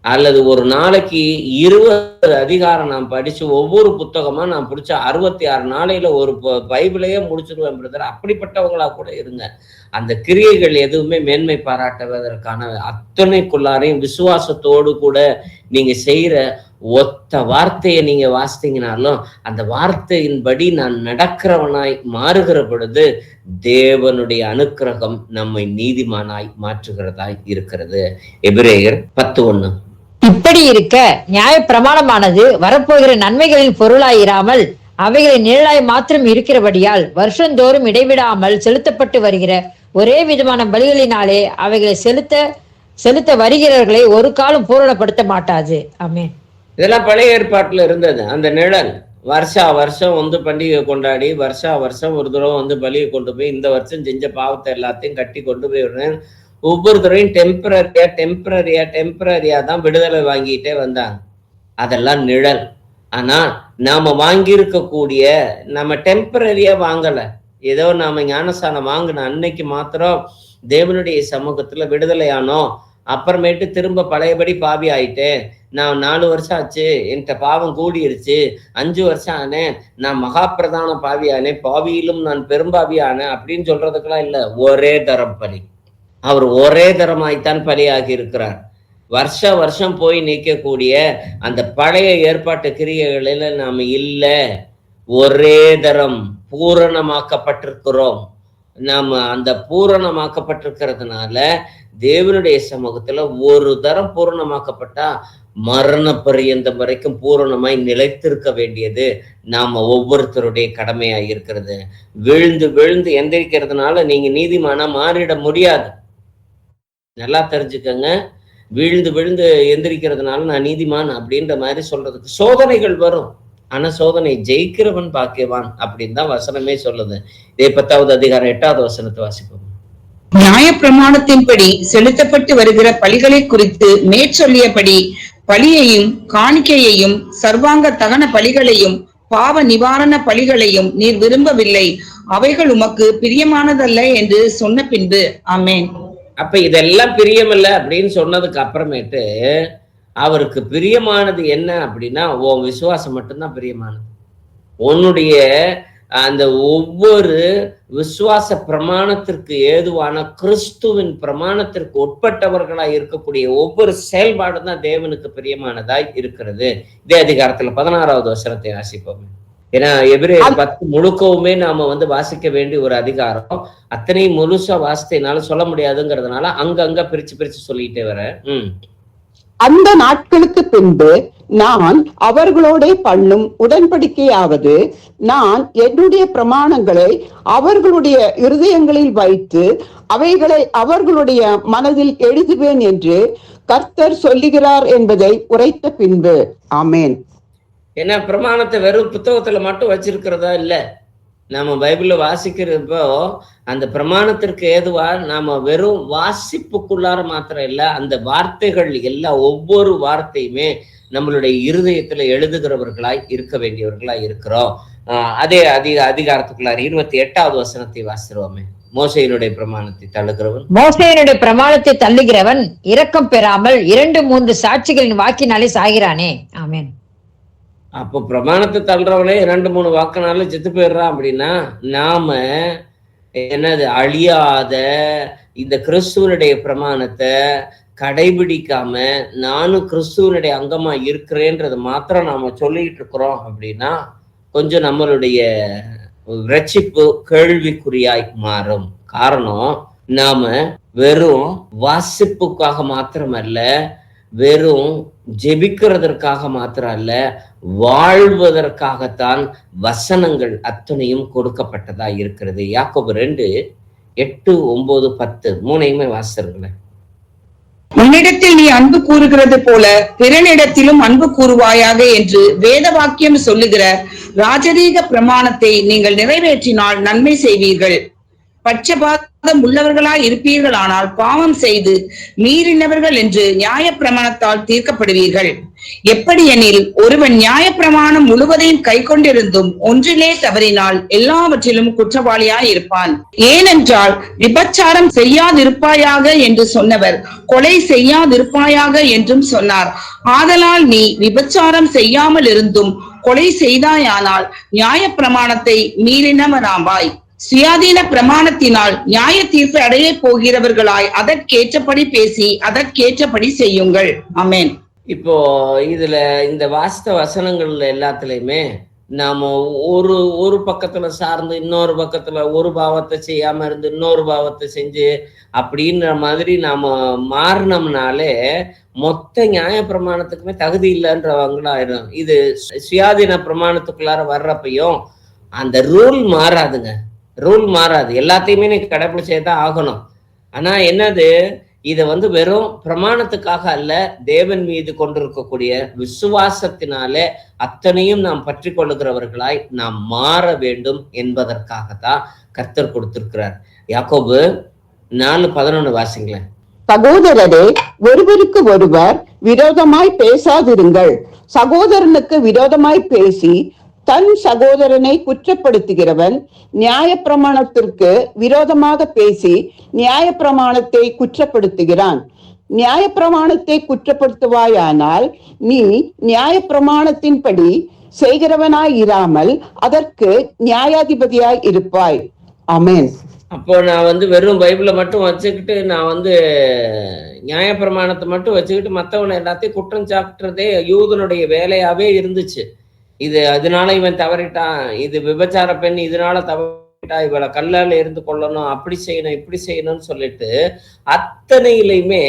அல்லது ஒரு நாளைக்கு 20 அதிகாரம் நான் படிச்சு ஒவ்வொரு புத்தகமா நான் பிடிச்ச 66 நாளையில ஒரு பைபிளையே முடிச்சிருவேன் பிரதர், அப்படிப்பட்டவங்களா கூட இருங்க. அந்த கிரியைகள் எதுவுமே மேன்மை பாராட்டுவதற்கான அத்தனைக்குள்ளாரையும் விசுவாசத்தோடு கூட நீங்க செய்யற ஒத்த வார்த்தையை நீங்க வாசித்தீங்கனாலும் அந்த வார்த்தையின்படி நான் நடக்கிறவனாய் மாறுகிற பொழுது தேவனுடைய அனுக்கிரகம் நம்மை நீதிமானாய் மாற்றுகிறதாய் இருக்கிறது. எபிரேயர் 10:1. இப்படி இருக்க நியாய பிரமாணமானது வரப்போகிற நன்மைகளின் பொருளாயிராமல் அவைகளை நிழலாய் மாத்திரம் இருக்கிறபடியால் வருஷந்தோறும் இடைவிடாமல் செலுத்தப்பட்டு வருகிற ஒரே விதமான பலிகளினாலே அவைகளை செலுத்த வருகிறவர்களை ஒரு காலம் பூரணப்படுத்த மாட்டாது. ஆமென். இதெல்லாம் பழைய ஏற்பாட்டுல இருந்தது. அந்த நிழல் வருஷா வருஷம் வந்து பண்டிகை கொண்டாடி வருஷா வருஷம் ஒரு தடவை வந்து பலியை கொண்டு போய் இந்த வருஷம் செஞ்ச பாவத்தை எல்லாத்தையும் கட்டி கொண்டு போய் விடுறேன். ஒவ்வொரு தடவையும் டெம்பரரியா தான் விடுதலை வாங்கிட்டே வந்தாங்க. அதெல்லாம் நிழல். ஆனா நாம வாங்கி இருக்கக்கூடிய நம்ம டெம்பரரியா வாங்கல. ஏதோ நாம ஞானஸ்தானம் வாங்கின அன்னைக்கு மாத்திரம் தேவனுடைய சமூகத்துல விடுதலை ஆனோம். அப்புறமேட்டு திரும்ப பழையபடி பாவி ஆயிட்டேன். நான் 4 வருஷம் ஆச்சு, என்கிட்ட பாவம் கூடிருச்சு, 5 வருஷம் ஆனேன், நான் மகா பிரதான பாவி ஆனேன், பாவியிலும் நான் பெரும்பாவி ஆனேன் அப்படின்னு சொல்றதுக்கெல்லாம் இல்ல. ஒரே தரம் பலி. அவர் ஒரே தரமாய்த்தான் பலியாகி இருக்கிறார். வருஷம் போய் நிற்கக்கூடிய அந்த பழைய ஏற்பாட்டு கிரியைகளில நாம இல்ல. ஒரே தரம் பூரணமாக்கப்பட்டிருக்கிறோம். நாம அந்த பூரணமாக்கப்பட்டிருக்கிறதுனால தேவனுடைய சமூகத்துல ஒரு தரம் பூரணமாக்கப்பட்டா மரண பரியந்தம் வரைக்கும் பூரணமாய் நிலைத்திருக்க வேண்டியது நாம ஒவ்வொருத்தருடைய கடமையா இருக்கிறது. விழுந்து எந்திரிக்கிறதுனால நீங்க நீதிமானா மாறிட முடியாது. நல்லா தெரிஞ்சுக்கங்க. விழுந்து எந்திரிக்கிறதுனால நான் நீதிமான் அப்படின்ற மாதிரி சொல்றதுக்கு சோதனைகள் வரும். ஆனா சோதனை ஜெயிக்கிறவன் பாக்கியவான் அப்படின்னு தான் வசனமே சொல்லுது. இதே 10வது அதிகாரம் 8வது வசனத்தை வாசிப்போம். நியாய பிரமாணத்தின்படி செலுத்தப்பட்டு வருகிற பலிகளை குறித்து மேற்சொல்லியபடி பலியையும் காணிக்கையையும் சர்வாங்க தகன பலிகளையும் பாவ நிவாரண பலிகளையும் நீர் விரும்பவில்லை, அவைகள் உமக்கு பிரியமானதல்ல என்று சொன்ன பின்பு. ஆமென். அப்ப இதெல்லாம் பிரியமில்ல அப்படின்னு சொன்னதுக்கு அப்புறமேட்டு அவருக்கு பிரியமானது என்ன அப்படின்னா உன் விசுவாசம் மட்டும்தான் பிரியமானது. உன்னுடைய அந்த ஒவ்வொரு விசுவாச பிரமாணத்திற்கு ஏதுவான கிறிஸ்துவின் பிரமாணத்திற்கு உட்பட்டவர்களாய் இருக்கக்கூடிய ஒவ்வொரு செயல்பாடும் தான் தேவனுக்கு பிரியமானதாய் இருக்கிறது. இதே அதிகாரத்துல 16வது வசனத்தை வாசிப்போம். ஏன்னா எபிரேயர் 10 முழுக்கவுமே நாம வந்து வாசிக்க வேண்டிய ஒரு அதிகாரம். அத்தனை முழுசா வாசித்தனால சொல்ல முடியாதுங்கிறதுனால அங்கங்க பிரிச்சு சொல்லிட்டே வர. அந்த நாட்களுக்கு பின்பு நான் அவர்களோட பண்ணும் உடன்படிக்கையாவது, நான் என்னுடைய பிரமாணங்களை அவர்களுடைய இருதயங்களில் வைத்து அவைகளை அவர்களுடைய மனதில் எழுதுவேன் என்று கர்த்தர் சொல்லுகிறார் என்பதை உரைத்த பின்பு. ஆமேன். ஏன்னா பிரமாணத்தை வெறும் புத்தகத்துல மட்டும் வச்சிருக்கிறதா இல்ல. நாம பைபிள்ல வாசிக்கிறப்போ அந்த பிரமாணத்திற்கு ஏதுவா நாம வெறும் வாசிப்புக்குள்ளார மாத்திரம் இல்ல, அந்த வார்த்தைகள் எல்லாம் ஒவ்வொரு வார்த்தையுமே நம்மளுடைய இருதயத்துல எழுதுகிறவர்களாய் இருக்க வேண்டியவர்களாய் இருக்கிறோம். அதே அதிகாரத்துக்குள்ளார 28வது வசனத்தை வாசிடுவோமே. மோசேயினுடைய பிரமாணத்தை தள்ளுகிறவன் இரக்கம் பெறாமல் 2-3 சாட்சிகளின் வாக்கினாலே சாகிறானே. ஆமென். அப்போ பிரமாணத்தை தள்ளுறவனே 2-3 வாக்கினால செத்து போயிடுறான். அப்படின்னா நாம என்னது அழியாத இந்த கிறிஸ்துவனுடைய பிரமாணத்தை கடைபிடிக்காம நானும் கிறிஸ்துவனுடைய அங்கமா இருக்கிறேன்றது மாத்திரம் நாம சொல்லிட்டு இருக்கிறோம் அப்படின்னா கொஞ்சம் நம்மளுடைய ரட்சிப்பு கேள்விக்குறியாய் மாறும். காரணம், நாம வெறும் வாசிப்புக்காக மாத்திரமல்ல, வெறும் ஜெபிக்கிறதற்காக மாத்திரம் அல்ல, வாழ்வதற்காகத்தான் வசனங்கள் அத்தனையும் கொடுக்கப்பட்டதா இருக்கிறது. யாக்கோபு 2:8, 9, 10 மூணையுமே வாசிருங்களேன். உன்னிடத்தில் நீ அன்பு கூறுகிறது போல பிறனிடத்திலும் அன்பு கூறுவாயாக என்று வேத வாக்கியம் சொல்லுகிற ராஜரீக பிரமாணத்தை நீங்கள் நிறைவேற்றினால் நன்மை செய்வீர்கள். பட்சபாதம் உள்ளவர்களாய் இருப்பீர்களானால் பாவம் செய்து மீறினவர்கள் என்று நியாய பிரமாணத்தால் தீர்க்கப்படுவீர்கள். எப்படி எனில் ஒருவன் நியாய பிரமாணம் முழுவதையும் கை கொண்டிருந்தும் ஒன்றிலே தவறினால் எல்லாவற்றிலும் குற்றவாளியாய் இருப்பான். ஏனென்றால் விபச்சாரம் செய்யாதிருப்பாயாக என்று சொன்னவர் கொலை செய்யாதிருப்பாயாக என்றும் சொன்னார். ஆதலால் நீ விபச்சாரம் செய்யாமல் இருந்தும் கொலை செய்தாயானால் நியாய பிரமாணத்தை மீறினவனாவாய். சுயாதீன பிரமாணத்தினால் நியாய தீர்ப்பு அடைய போகிறவர்களாய் அதற்கேற்றபடி பேசி அதற்கேற்றபடி செய்யுங்கள். ஆமென். இப்போ இதுல இந்த வாஸ்தவ வசனங்கள்ல எல்லாத்துலயுமே நாம ஒரு பக்கத்துல சார்ந்து இன்னொரு பக்கத்துல ஒரு பாவத்தை செய்யாம இருந்து இன்னொரு பாவத்தை செஞ்சு அப்படின்ற மாதிரி நாம மாறினோம்னாலே மொத்த நியாய பிரமாணத்துக்குமே தகுதி இல்லைன்றவங்களாயிரும். இது சுயாதீன பிரமாணத்துக்குள்ளார வர்றப்பையும் அந்த ரூல் மாறாதுங்க. ரூல் மாறாது, எல்லாத்தையுமே நீ கடைபிடிச்சே தான் ஆகணும். ஆனா என்னது, இதை வெறும் பிரமாணத்துக்காக அல்ல, தேவன் மீது கொண்டிருக்கக்கூடிய விசுவாசத்தினாலே அத்தனையும் நாம் பற்றி கொள்ளுகிறவர்களாய் நாம் மாற வேண்டும் என்பதற்காகத்தான் கர்த்தர் கொடுத்திருக்கிறார். யாக்கோபு 4:11 வாசிங்களேன். சகோதரரே, ஒருவருக்கு ஒருவர் விரோதமாய் பேசாதிருங்கள். சகோதரனுக்கு விரோதமாய் பேசி தன் சகோதரனை குற்றப்படுத்துகிறவன் நியாயப்பிரமாணத்திற்கு விரோதமாக பேசி நியாயப்பிரமாணத்தை குற்றப்படுத்துகிறான். நியாயப்பிரமாணத்தை குற்றப்படுத்துவாயானால் நீ நியாயப்பிரமாணத்தின்படி செய்கிறவனாய் இராமல் அதற்கு நியாயாதிபதியாய் இருப்பாய். ஆமென். அப்போ நான் வெறும் பைபிளை மட்டும் வச்சுக்கிட்டு நான் நியாயப்பிரமாணத்தை மட்டும் வச்சுக்கிட்டு மற்றவனை எல்லாத்தையும் குற்றம் சாட்டுறதே யூதனுடைய வேலையாவே இருந்துச்சு. இது அதனால இவன் தவறிட்டான், இது விபச்சார பெண் இதனால தவறிட்டா, இவளை கல்லால இருந்து கொள்ளணும், அப்படி செய்யணும் இப்படி செய்யணும்னு சொல்லிட்டு அத்தனையிலையுமே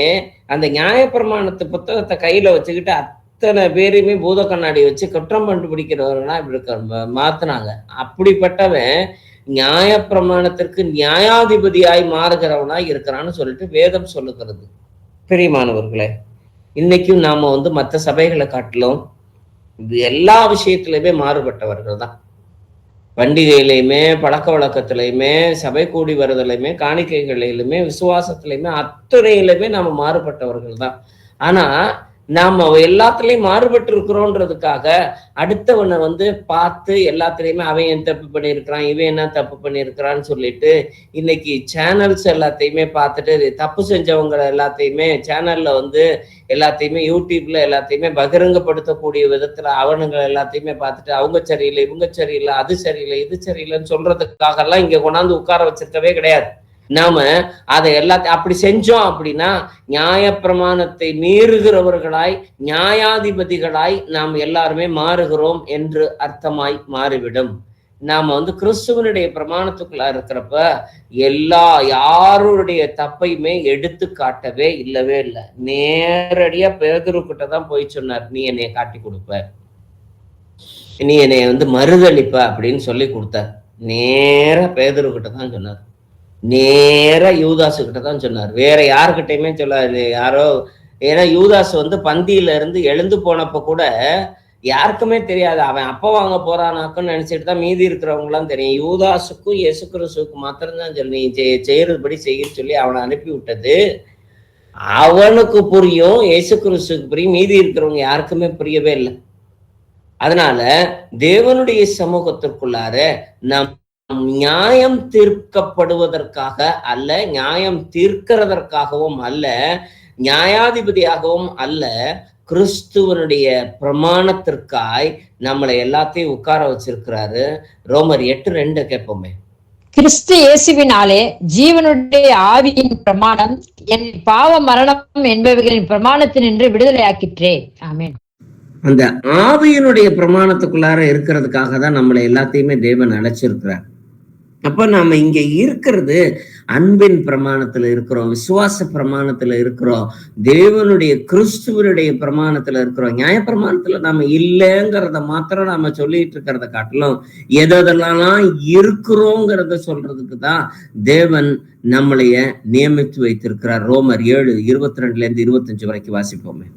அந்த நியாயப்பிரமாணத்து புத்தகத்தை கையில வச்சுக்கிட்டு அத்தனை பேரையுமே பூத கண்ணாடி வச்சு குற்றம் கண்டுபிடிக்கிறவர்களா இப்படி மாத்தினாங்க. அப்படிப்பட்டவன் நியாயப்பிரமாணத்திற்கு நியாயாதிபதியாய் மாறுகிறவனாய் இருக்கிறான்னு சொல்லிட்டு வேதம் சொல்லுகிறது. பிரியமானவர்களே, இன்னைக்கும் நாம மற்ற சபைகளை காட்டிலும் எல்லா விஷயத்திலுமே மாறுபட்டவர்கள் தான். பண்டிகையிலையுமே பழக்க வழக்கத்திலையுமே சபை கூடி வருதலையுமே காணிக்கைகளிலுமே விசுவாசத்திலையுமே அத்துறையிலுமே நாம மாறுபட்டவர்கள் தான். ஆனா நாம எல்லாத்துலயும் மாறுபட்டு இருக்கிறோன்றதுக்காக அடுத்தவனை பார்த்து எல்லாத்துலயுமே அவன் என்ன தப்பு பண்ணியிருக்கிறான், இவன் என்ன தப்பு பண்ணியிருக்கிறான்னு சொல்லிட்டு இன்னைக்கு சேனல்ஸ் எல்லாத்தையுமே பார்த்துட்டு தப்பு செஞ்சவங்களை எல்லாத்தையுமே சேனல்ல எல்லாத்தையுமே யூடியூப்ல எல்லாத்தையுமே பகிரங்கப்படுத்தக்கூடிய விதத்துல அவனுங்களை எல்லாத்தையுமே பார்த்துட்டு அவங்க சரியில்லை இவங்க சரியில்லை அது சரியில்லை இது சரியில்லைன்னு சொல்றதுக்காக எல்லாம் இங்க கொண்டாந்து உட்கார வச்சிருக்கவே கிடையாது. நாம அதை எல்லாத்தையும் அப்படி செஞ்சோம் அப்படின்னா நியாயப்பிரமாணத்தை மீறுகிறவர்களாய் நியாயாதிபதிகளாய் நாம் எல்லாருமே மாறுகிறோம் என்று அர்த்தமாய் மாறிவிடும். நாம கிறிஸ்துவனுடைய பிரமாணத்துக்குள்ள இருக்கிறப்ப யாருடைய தப்பையுமே எடுத்து காட்டவே இல்லவே இல்லை. நேரடியா பேதுருக்கிட்ட தான் போய் சொன்னார், நீ என்னைய காட்டி கொடுப்ப, நீ என்னைய மறுதளிப்ப அப்படின்னு சொல்லி கொடுத்தார். நேர பேதுருக்கிட்ட தான் சொன்னார், நேர யூதாசு கிட்ட தான் சொன்னார், வேற யாருக்கிட்டையுமே சொல்லாது. யாரோ ஏன்னா யூதாஸ் பந்தியில இருந்து எழுந்து போனப்ப கூட யாருக்குமே தெரியாது, அவன் அப்ப வாங்க போறானாக்குன்னு நினைச்சிட்டு தான் மீதி இருக்கிறவங்க எல்லாம் தெரியும். யூதாசுக்கும் இயேசு கிறிஸ்துவுக்கும் மாத்திரம்தான் சொல்லி நீ செய்யறதுபடி செய்ய சொல்லி அவனை அனுப்பி விட்டது அவனுக்கு புரியும், இயேசு கிறிஸ்துக்கு புரியும், மீதி இருக்கிறவங்க யாருக்குமே புரியவே இல்லை. அதனால தேவனுடைய சமூகத்திற்குள்ளார நாம் நியாயம் தீர்க்கப்படுவதற்காக அல்ல, நியாயம் தீர்க்கிறதற்காகவும் அல்ல, நியாயாதிபதியாகவும் அல்ல, கிறிஸ்துவனுடைய பிரமாணத்திற்காய் நம்மளை எல்லாத்தையும் உட்கார வச்சிருக்கிறாரு. ரோமர் 8:2 கேட்போமே. கிறிஸ்து இயேசுவினாலே ஜீவனுடைய ஆவியின் பிரமாணம் என் பாவ மரணம் என்பவைகளின் பிரமாணத்தினின்று விடுதலையாக்கிற்றே. ஆமென். அந்த ஆவியினுடைய பிரமாணத்துக்குள்ளார இருக்கிறதுக்காக தான் நம்மளை எல்லாத்தையுமே தேவன் அழைச்சிருக்கிறார். அப்ப நாம இங்க இருக்கிறது அன்பின் பிரமாணத்துல இருக்கிறோம், விசுவாச பிரமாணத்துல இருக்கிறோம், தேவனுடைய கிறிஸ்துவனுடைய பிரமாணத்துல இருக்கிறோம். நியாய பிரமாணத்துல நாம இல்லைங்கிறத மாத்திரம் நாம சொல்லிட்டு இருக்கிறத காட்டிலும் எதெல்லாம் இருக்கிறோங்கிறத சொல்றதுக்கு தான் தேவன் நம்மளைய நியமித்து வைத்திருக்கிறார். ரோமர் 7:22-25 வரைக்கும் வாசிப்போமே.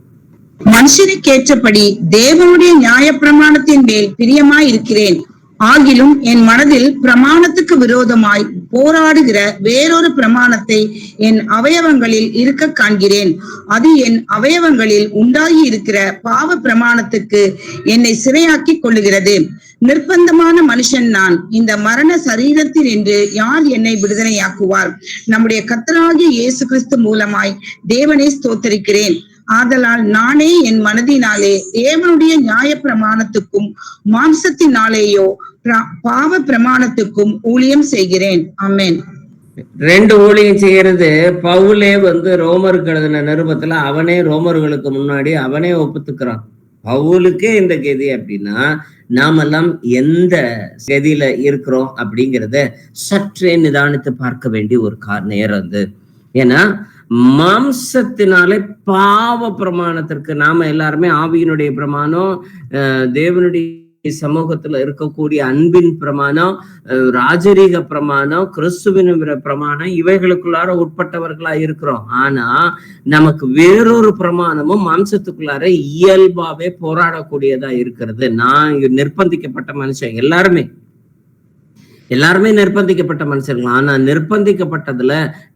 மனுஷனுக்கேற்றபடி தேவனுடைய நியாய பிரமாணத்தின் மேல் பிரியமாய் இருக்கிறேன். ஆகிலும் என் மனதில் பிரமாணத்துக்கு விரோதமாய் போராடுகிற வேறொரு பிரமாணத்தை என் அவயவங்களில் இருக்க காண்கிறேன். அது என் அவயவங்களில் உண்டாகி இருக்கிற பாவ பிரமாணத்துக்கு என்னை சிறையாக்கி கொள்ளுகிறது. நிர்பந்தமான மனுஷன் நான், இந்த மரண சரீரத்தில் என்று யார் என்னை விடுதலையாக்குவார்? நம்முடைய கர்த்தராகிய இயேசு கிறிஸ்து மூலமாய் தேவனை ஸ்தோத்தரிக்கிறேன். ஆதலால் நானே என் மனதினாலே தேவனுடைய நியாய பிரமாணத்துக்கும் மாம்சத்தினாலேயோ பாவ பிரமாணத்துக்கும் ஊழியம் செய்கிறேன். ஆமென். 2 ஊழியம் செய்யறது பவுலே ரோமருக்கு எழுதின நிருபத்துல அவனே ரோமர்களுக்கு முன்னாடி அவனே ஒப்புத்துக்கிறான். பவுலுக்கே இந்த கதி அப்படின்னா நாமெல்லாம் எந்த கதியில இருக்கிறோம் அப்படிங்கிறத சற்றே நிதானித்து பார்க்க வேண்டிய ஒரு நேரம் ஏன்னா மாம்சத்தினாலே பாவ பிரமாணத்திற்கு நாம எல்லாருமே ஆவியினுடைய பிரமாணம், தேவனுடைய சமூகத்துல இருக்கக்கூடிய அன்பின் பிரமாணம், ராஜரீக பிரமாணம், கிறிஸ்துவின் பிரமாணம், இவைகளுக்குள்ளார உட்பட்டவர்களா இருக்கிறோம். ஆனா நமக்கு வேறொரு பிரமாணமும் மாம்சத்துக்குள்ளார இயல்பாவே போராடக்கூடியதா இருக்கிறது. நான் நிர்பந்திக்கப்பட்ட மனுஷன், எல்லாருமே நிர்பந்திக்கப்பட்ட மனுஷர்கள். ஆனா நிர்பந்திக்கப்பட்டதுல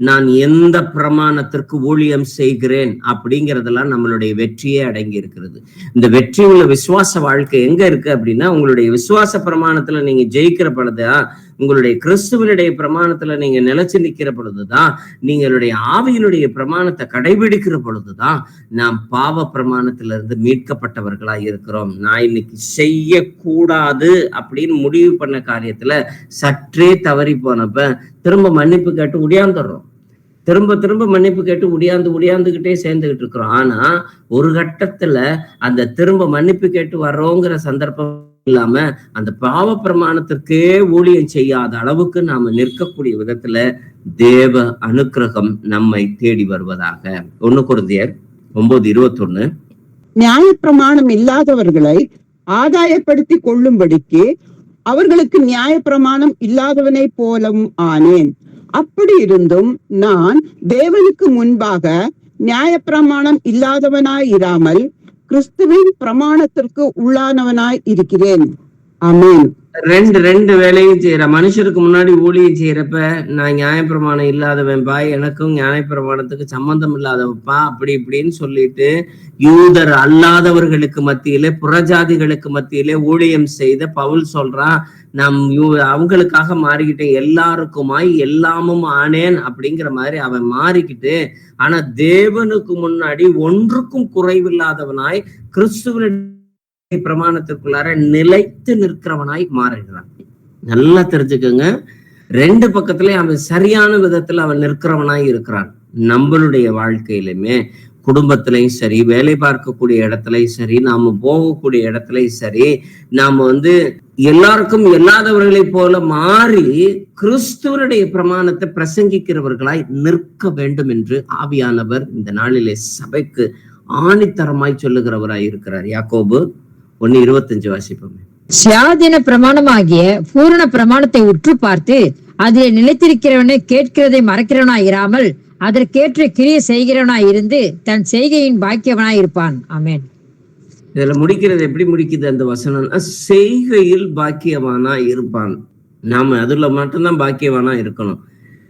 நான் எந்த பிரமாணத்திற்கு ஊழியம் செய்கிறேன் அப்படிங்கறதெல்லாம் நம்மளுடைய வெற்றியே அடங்கி இருக்கிறது. இந்த வெற்றி உள்ள விசுவாச வாழ்க்கை எங்க இருக்கு அப்படின்னா, உங்களுடைய விசுவாச பிரமாணத்துல நீங்க ஜெயிக்கிற பொழுதுதான், உங்களுடைய கிறிஸ்துவனுடைய பிரமாணத்துல நீங்க நிலைச்சு நிக்கிற பொழுதுதான், நீங்களுடைய ஆவியினுடைய பிரமாணத்தை கடைபிடிக்கிற பொழுதுதான் நாம் பாவ பிரமாணத்திலிருந்து மீட்கப்பட்டவர்களா இருக்கிறோம். நான் இன்னைக்கு செய்யக்கூடாது அப்படின்னு முடிவு பண்ண காரியத்துல சற்றே தவறி போனப்ப திரும்ப மன்னிப்பு கேட்டு உடையாந்துடுறோம். திரும்ப மன்னிப்பு கேட்டு உடையாந்துகிட்டே சேர்ந்துகிட்டு இருக்கிறோம். ஆனா ஒரு கட்டத்துல அந்த திரும்ப மன்னிப்பு கேட்டு வர்றோங்கிற சந்தர்ப்பம் இல்லாம அந்த பாவ பிரமாணத்திற்கே ஊழியம் செய்யாத அளவுக்கு நாம நிற்கக்கூடிய விதத்துல தேவ அனுக்கிரகம் நம்மை தேடி வருவதாக. 1 கொரிந்தியர் 9:21. நியாயப்பிரமாணம் இல்லாதவர்களை ஆதாயப்படுத்தி கொள்ளும்படிக்கு அவர்களுக்கு நியாயப்பிரமாணம் இல்லாதவனை போலும் ஆனேன். அப்படி இருந்தும் நான் தேவனுக்கு முன்பாக நியாயப்பிரமாணம் இல்லாதவனாய் இராமல் கிறிஸ்துவின் பிரமாணத்திற்கு உள்ளானவனாய் இருக்கிறேன். ஆமென். ரெண்டு வேலையும் செய்யற மனுஷருக்கு முன்னாடி ஊழியம் செய்யறப்ப நான் நியாயப்பிரமாணம் இல்லாதவன்பா, எனக்கும் நியாயப்பிரமாணத்துக்கு சம்பந்தம் இல்லாதவப்பா அப்படி இப்படின்னு சொல்லிட்டு யூதர் அல்லாதவர்களுக்கு மத்தியிலே, புறஜாதிகளுக்கு மத்தியிலே ஊழியம் செய்த பவுல் சொல்றான், நான் அவங்களுக்காக மாறிக்கிட்டேன், எல்லாருக்குமாய் எல்லாமும் ஆனேன் அப்படிங்கிற மாதிரி அவன் மாறிக்கிட்டு, ஆனா தேவனுக்கு முன்னாடி ஒன்றுக்கும் குறைவில்லாதவனாய் கிறிஸ்துவனுடைய பிரமாணத்திற்குள்ளார நிலைத்து நிற்கிறவனாய் மாறுகிறான். நல்லா தெரிஞ்சுக்கோங்க, 2 பக்கத்திலயும் அவன் சரியான விதத்துல அவன் நிற்கிறவனாய் இருக்கிறான். நம்மளுடைய வாழ்க்கையிலுமே, குடும்பத்திலையும் சரி, வேலை பார்க்கக்கூடிய இடத்துலயும் சரி, நாம போகக்கூடிய இடத்துலயும் சரி, நாம எல்லாருக்கும் இல்லாதவர்களை போல மாறி கிறிஸ்துவனுடைய பிரமாணத்தை பிரசங்கிக்கிறவர்களாய் நிற்க வேண்டும் என்று ஆவியானவர் இந்த நாளிலே சபைக்கு ஆணித்தரமாய் சொல்லுகிறவராய் இருக்கிறார். யாக்கோபு 1:25 வாசிப்போம். சுயாதீன பிரமாணமாகிய பூரண பிரமாணத்தை உற்று பார்த்து அதில் நிலைத்திருக்கிறவனை கேட்கிறதை மறக்கிறவனாய் இராமல் அதற்கேற்ற கிரியை செய்கிறவனாய் இருந்து தன் செய்கையின் பாக்கியவனாய் இருப்பான். ஆமென். இதுல முடிக்கிறது எப்படி முடிக்குது அந்த வசனம்? செய்கையில் பாக்கியவானா இருப்பான். நாம அதுல மட்டும்தான் பாக்கியவானா இருக்கணும்.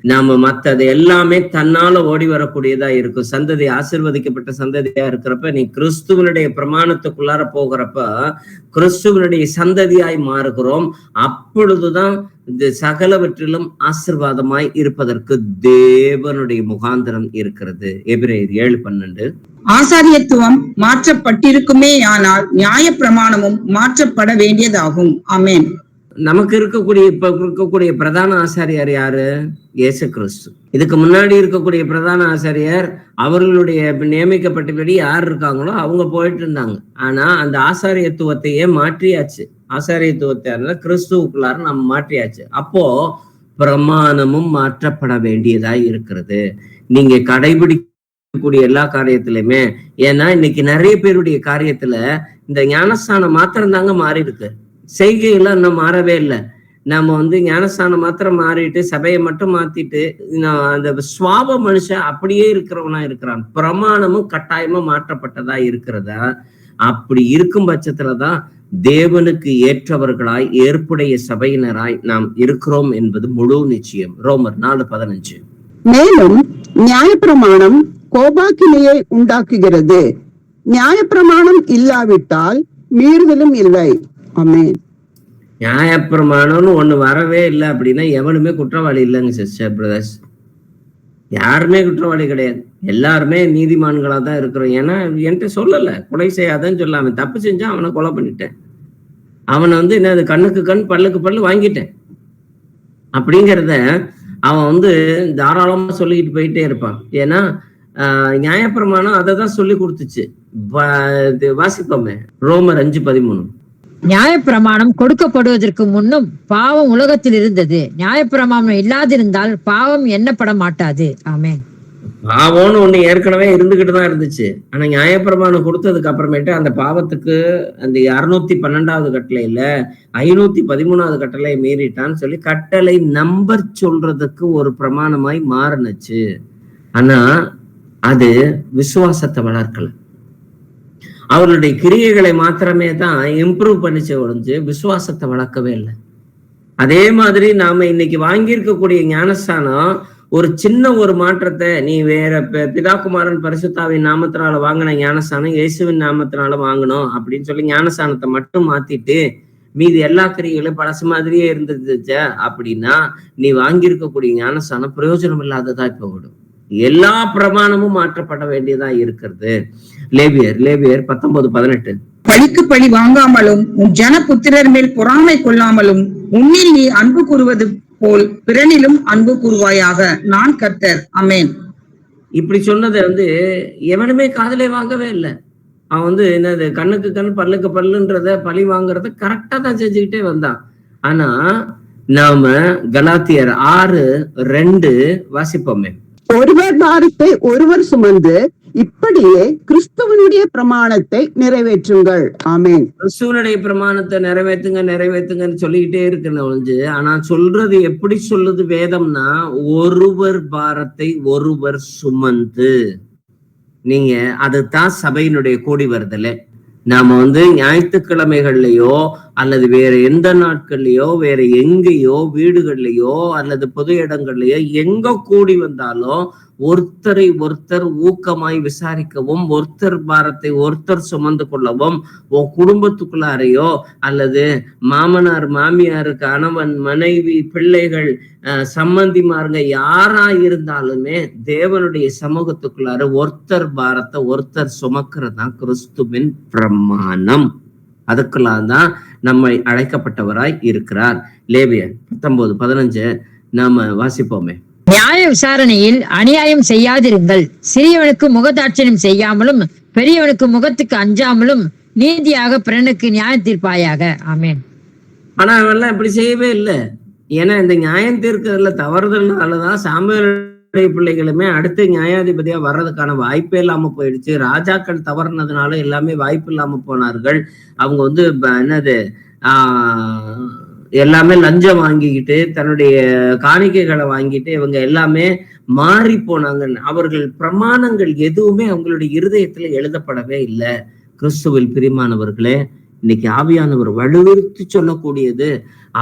நாம மத்தது எல்லாமே தன்னால ஓடி வரக்கூடியதா இருக்கும். சந்ததி ஆசீர்வதிக்கப்பட்ட சந்ததியா இருக்கிறப்ப, நீ கிறிஸ்துவனுடைய பிரமாணத்துக்குள்ளார போகிறப்ப கிறிஸ்துவனுடைய சந்ததியாய் மாறுகிறோம். அப்பொழுதுதான் இந்த சகலவற்றிலும் ஆசீர்வாதமாய் இருப்பதற்கு தேவனுடைய முகாந்திரம் இருக்கிறது. எபிரேயர் 7:12. ஆசாரியத்துவம் மாற்றப்பட்டிருக்குமே, ஆனால் நியாய பிரமாணமும் மாற்றப்பட வேண்டியதாகும். ஆமென். நமக்கு இருக்கக்கூடிய பிரதான ஆசாரியார் யாரு? இயேசு கிறிஸ்து. இதுக்கு முன்னாடி இருக்கக்கூடிய பிரதான ஆசாரியார் அவர்களுடைய நியமிக்கப்பட்டபடி யார் இருக்காங்களோ அவங்க போயிட்டு இருந்தாங்க. ஆனா அந்த ஆசாரியத்துவத்தையே மாற்றியாச்சு. ஆசாரியத்துவத்தை கிறிஸ்துவுக்குள்ளார நம்ம மாற்றியாச்சு. அப்போ பிரமாணமும் மாற்றப்பட வேண்டியதாய் இருக்கிறது. நீங்க கடைபிடிக்கக்கூடிய எல்லா காரியத்திலுமே, ஏன்னா இன்னைக்கு நிறைய பேருடைய காரியத்துல இந்த ஞானஸ்தானம் மாத்திரம் தாங்க மாறி இருக்கு. செய்கையெல்லாம் இன்னும் மாறவே இல்லை. நம்ம ஞானஸ்தானம் மாத்திரம் மாறிட்டு சபையை மட்டும் மாத்திட்டு அந்த சுவாப மனுஷன் அப்படியே இருக்கிறவனா இருக்கிறான். பிரமாணமும் கட்டாயமா மாற்றப்பட்டதா இருக்கிறதா? அப்படி இருக்கும் பட்சத்துலதான் தேவனுக்கு ஏற்றவர்களாய் ஏற்புடைய சபையினராய் நாம் இருக்கிறோம் என்பது முழு நிச்சயம். ரோமர் 4:15. மேலும் நியாயப்பிரமாணம் கோபாக்கினையை உண்டாக்குகிறது. நியாயப்பிரமாணம் இல்லாவிட்டால் மீறுதலும் இல்லை. ஆமென். நியாயப்பிரமாணம்னு ஒண்ணு வரவே இல்லை அப்படின்னா எவனுமே குற்றவாளி இல்லைங்க சிஸ்டர் பிரதர்ஸ். யாருமே குற்றவாளி கிடையாது. எல்லாருமே நீதிமான்களா தான் இருக்கிறோம். ஏன்னா என்கிட்ட சொல்லல கொலை செய்யாதன்னு சொல்லாம, தப்பு செஞ்சா அவனை கொலை பண்ணிட்டேன். அவனை வந்து என்னது கண்ணுக்கு கண் பல்லுக்கு பல்லு வாங்கிட்டேன் அப்படிங்கிறத அவன் தாராளமா சொல்லிக்கிட்டு போயிட்டே இருப்பான். ஏன்னா நியாயப்பிரமாணம் அதை தான் சொல்லி கொடுத்துச்சு. வாசிப்போமே ரோமர் 5:13. நியாயப்பிரமாணம் கொடுக்கப்படுவதற்கு முன்னும் பாவம் உலகத்தில் இருந்தது. நியாயப்பிரமாணம் இல்லாதிருந்தால் பாவம் எண்ணப்பட மாட்டாது. ஆமென். பாவம்னு ஒண்ணு ஏற்கனவே இருந்துகிட்டுதான் இருந்துச்சு. ஆனா நியாயப்பிரமாணம் கொடுத்ததுக்கு அப்புறமேட்டு அந்த பாவத்துக்கு அந்த 612வது கட்டளையில 513வது கட்டளை மீறிட்டான்னு சொல்லி கட்டளை நம்பர் சொல்றதுக்கு ஒரு பிரமாணமாய் மாறுனுச்சு. ஆனா அது விசுவாசத்தை வளர்க்கல. அவர்களுடைய கிரியைகளை மாத்திரமே தான் இம்ப்ரூவ் பண்ணிச்சு ஒழிஞ்சு விசுவாசத்தை வளர்க்கவே இல்லை. அதே மாதிரி நாம இன்னைக்கு வாங்கியிருக்கக்கூடிய ஞானஸ்தானம் ஒரு சின்ன ஒரு மாற்றத்தை, நீ வேற பிதாகுமாரன் பரிசுத்தாவின் நாமத்தினால வாங்கின ஞானஸ்தானம் இயேசுவின் நாமத்தினால வாங்கணும் அப்படின்னு சொல்லி ஞானஸ்தானத்தை மட்டும் மாத்திட்டு மீது எல்லா கிரியைகளும் பழசு மாதிரியே இருந்துச்சு அப்படின்னா நீ வாங்கியிருக்கக்கூடிய ஞானஸ்தானம் பிரயோஜனம் இல்லாததா இப்ப விடும். எல்லா பிரமாணமும் மாற்றப்பட வேண்டியதா இருக்கிறது. லேவியர் 19:18. பழிக்கு பழி வாங்காமலும் உன் ஜன புத்திரர் மேல் பொறாமை கொள்ளாமலும் உன்னில் நீ அன்பு கூறுவது போல் பிறனிலும் அன்பு கூறுவாயாக, நான் கர்த்தர். ஆமென். இப்படி சொன்னதை எவனுமே காதலே வாங்கவே இல்லை. அவன் என்னது கண்ணுக்கு கண் பல்லுக்கு பல்லுன்றத பழி வாங்குறத கரெக்டா தான் செஞ்சுக்கிட்டே வந்தான். ஆனா நாம கலாத்தியர் 6:2 வாசிப்போமே. ஒருவர் பாரத்தை ஒருவர் சுமந்து இப்படியே கிறிஸ்துவனுடைய பிரமாணத்தை நிறைவேற்றுங்கள். ஆமென். கிறிஸ்துவனுடைய பிரமாணத்தை நிறைவேற்றுங்கன்னு சொல்லிக்கிட்டே இருக்கணும் ஒழிஞ்சு, ஆனா சொல்றது எப்படி சொல்லுது வேதம்னா, ஒருவர் பாரத்தை ஒருவர் சுமந்து. நீங்க அதுதான் சபையினுடைய கூடி வருதலே. நாம ஞாயிற்றுக்கிழமைகள்லயோ அல்லது வேற எந்த நாட்கள்லயோ வேற எங்கேயோ வீடுகள்லயோ அல்லது பொது இடங்கள்லயோ எங்க கூடி வந்தாலும் ஒருத்தரை ஒருத்தர் ஊக்கமாய் விசாரிக்கவும், ஒருத்தர் பாரத்தை ஒருத்தர் சுமந்து கொள்ளவும், குடும்பத்துக்குள்ளாரையோ அல்லது மாமனார் மாமியார் கணவன் மனைவி பிள்ளைகள் சம்பந்திமாருங்க யாரா இருந்தாலுமே தேவனுடைய சமூகத்துக்குள்ளார ஒருத்தர் பாரத்தை ஒருத்தர் சுமக்கிறதுதான் கிறிஸ்துவின் பிரமாணம். அதுக்குள்ளாதான் நம்மை அழைக்கப்பட்டவராய் இருக்கிறார். லேவியர் 19:15 நாம வாசிப்போமே. நியாய விசாரணையில் அநியாயம் செய்யாதிருங்கள். சிறியவனுக்கு முகதாட்சணியம் செய்யாமலும் பெரியவனுக்கு முகத்துக்கு அஞ்சாமலும் நீதியாக பிறனுக்கு நியாயம் தீர்ப்பாயாக. ஆமென். ஆனா அவெல்லாம் இப்படி செய்யவே இல்லை. ஏன்னா இந்த நியாயம் தீர்க்கிறதுல தவறுதல்னாலதான் சாமுவேலுடைய பிள்ளைகளுமே அடுத்து நியாயாதிபதியா வர்றதுக்கான வாய்ப்பே இல்லாம போயிடுச்சு. ராஜாக்கள் தவறுனதுனால எல்லாமே வாய்ப்பு இல்லாம போனார்கள். அவங்க என்னது எல்லாமே லஞ்சம் வாங்கிக்கிட்டு தன்னுடைய காணிக்கைகளை வாங்கிட்டு இவங்க எல்லாமே மாறி போனாங்க. அவர்கள் பிரமாணங்கள் எதுவுமே அவங்களுடைய இருதயத்துல எழுதப்படவே இல்லை. கிறிஸ்துவில் பிரியமானவர்களே, இன்னைக்கு ஆவியானவர் வலுவிறுத்து சொல்லக்கூடியது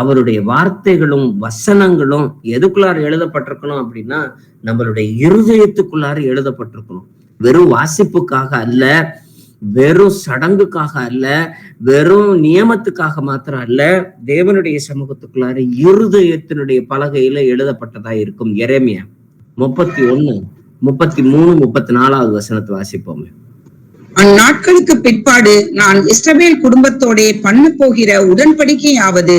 அவருடைய வார்த்தைகளும் வசனங்களும் எதுக்குள்ளார எழுதப்பட்டிருக்கணும் அப்படின்னா நம்மளுடைய இருதயத்துக்குள்ளார எழுதப்பட்டிருக்கணும். வெறும் வாசிப்புக்காக அல்ல, வெறும் சடங்குக்காக அல்ல, வெறும் நியமத்துக்காக மாத்திரம் அல்ல, தேவனுடைய சமூகத்துக்குள்ளார இருதயத்தினுடைய பலகையில எழுதப்பட்டதா இருக்கும். எரேமியா 31, 33, 34 வசனத்தை வாசிப்போமே. அந்நாட்களுக்கு பிற்பாடு நான் இஸ்ரவேல் குடும்பத்தோட பண்ண போகிற உடன்படிக்கையாவது,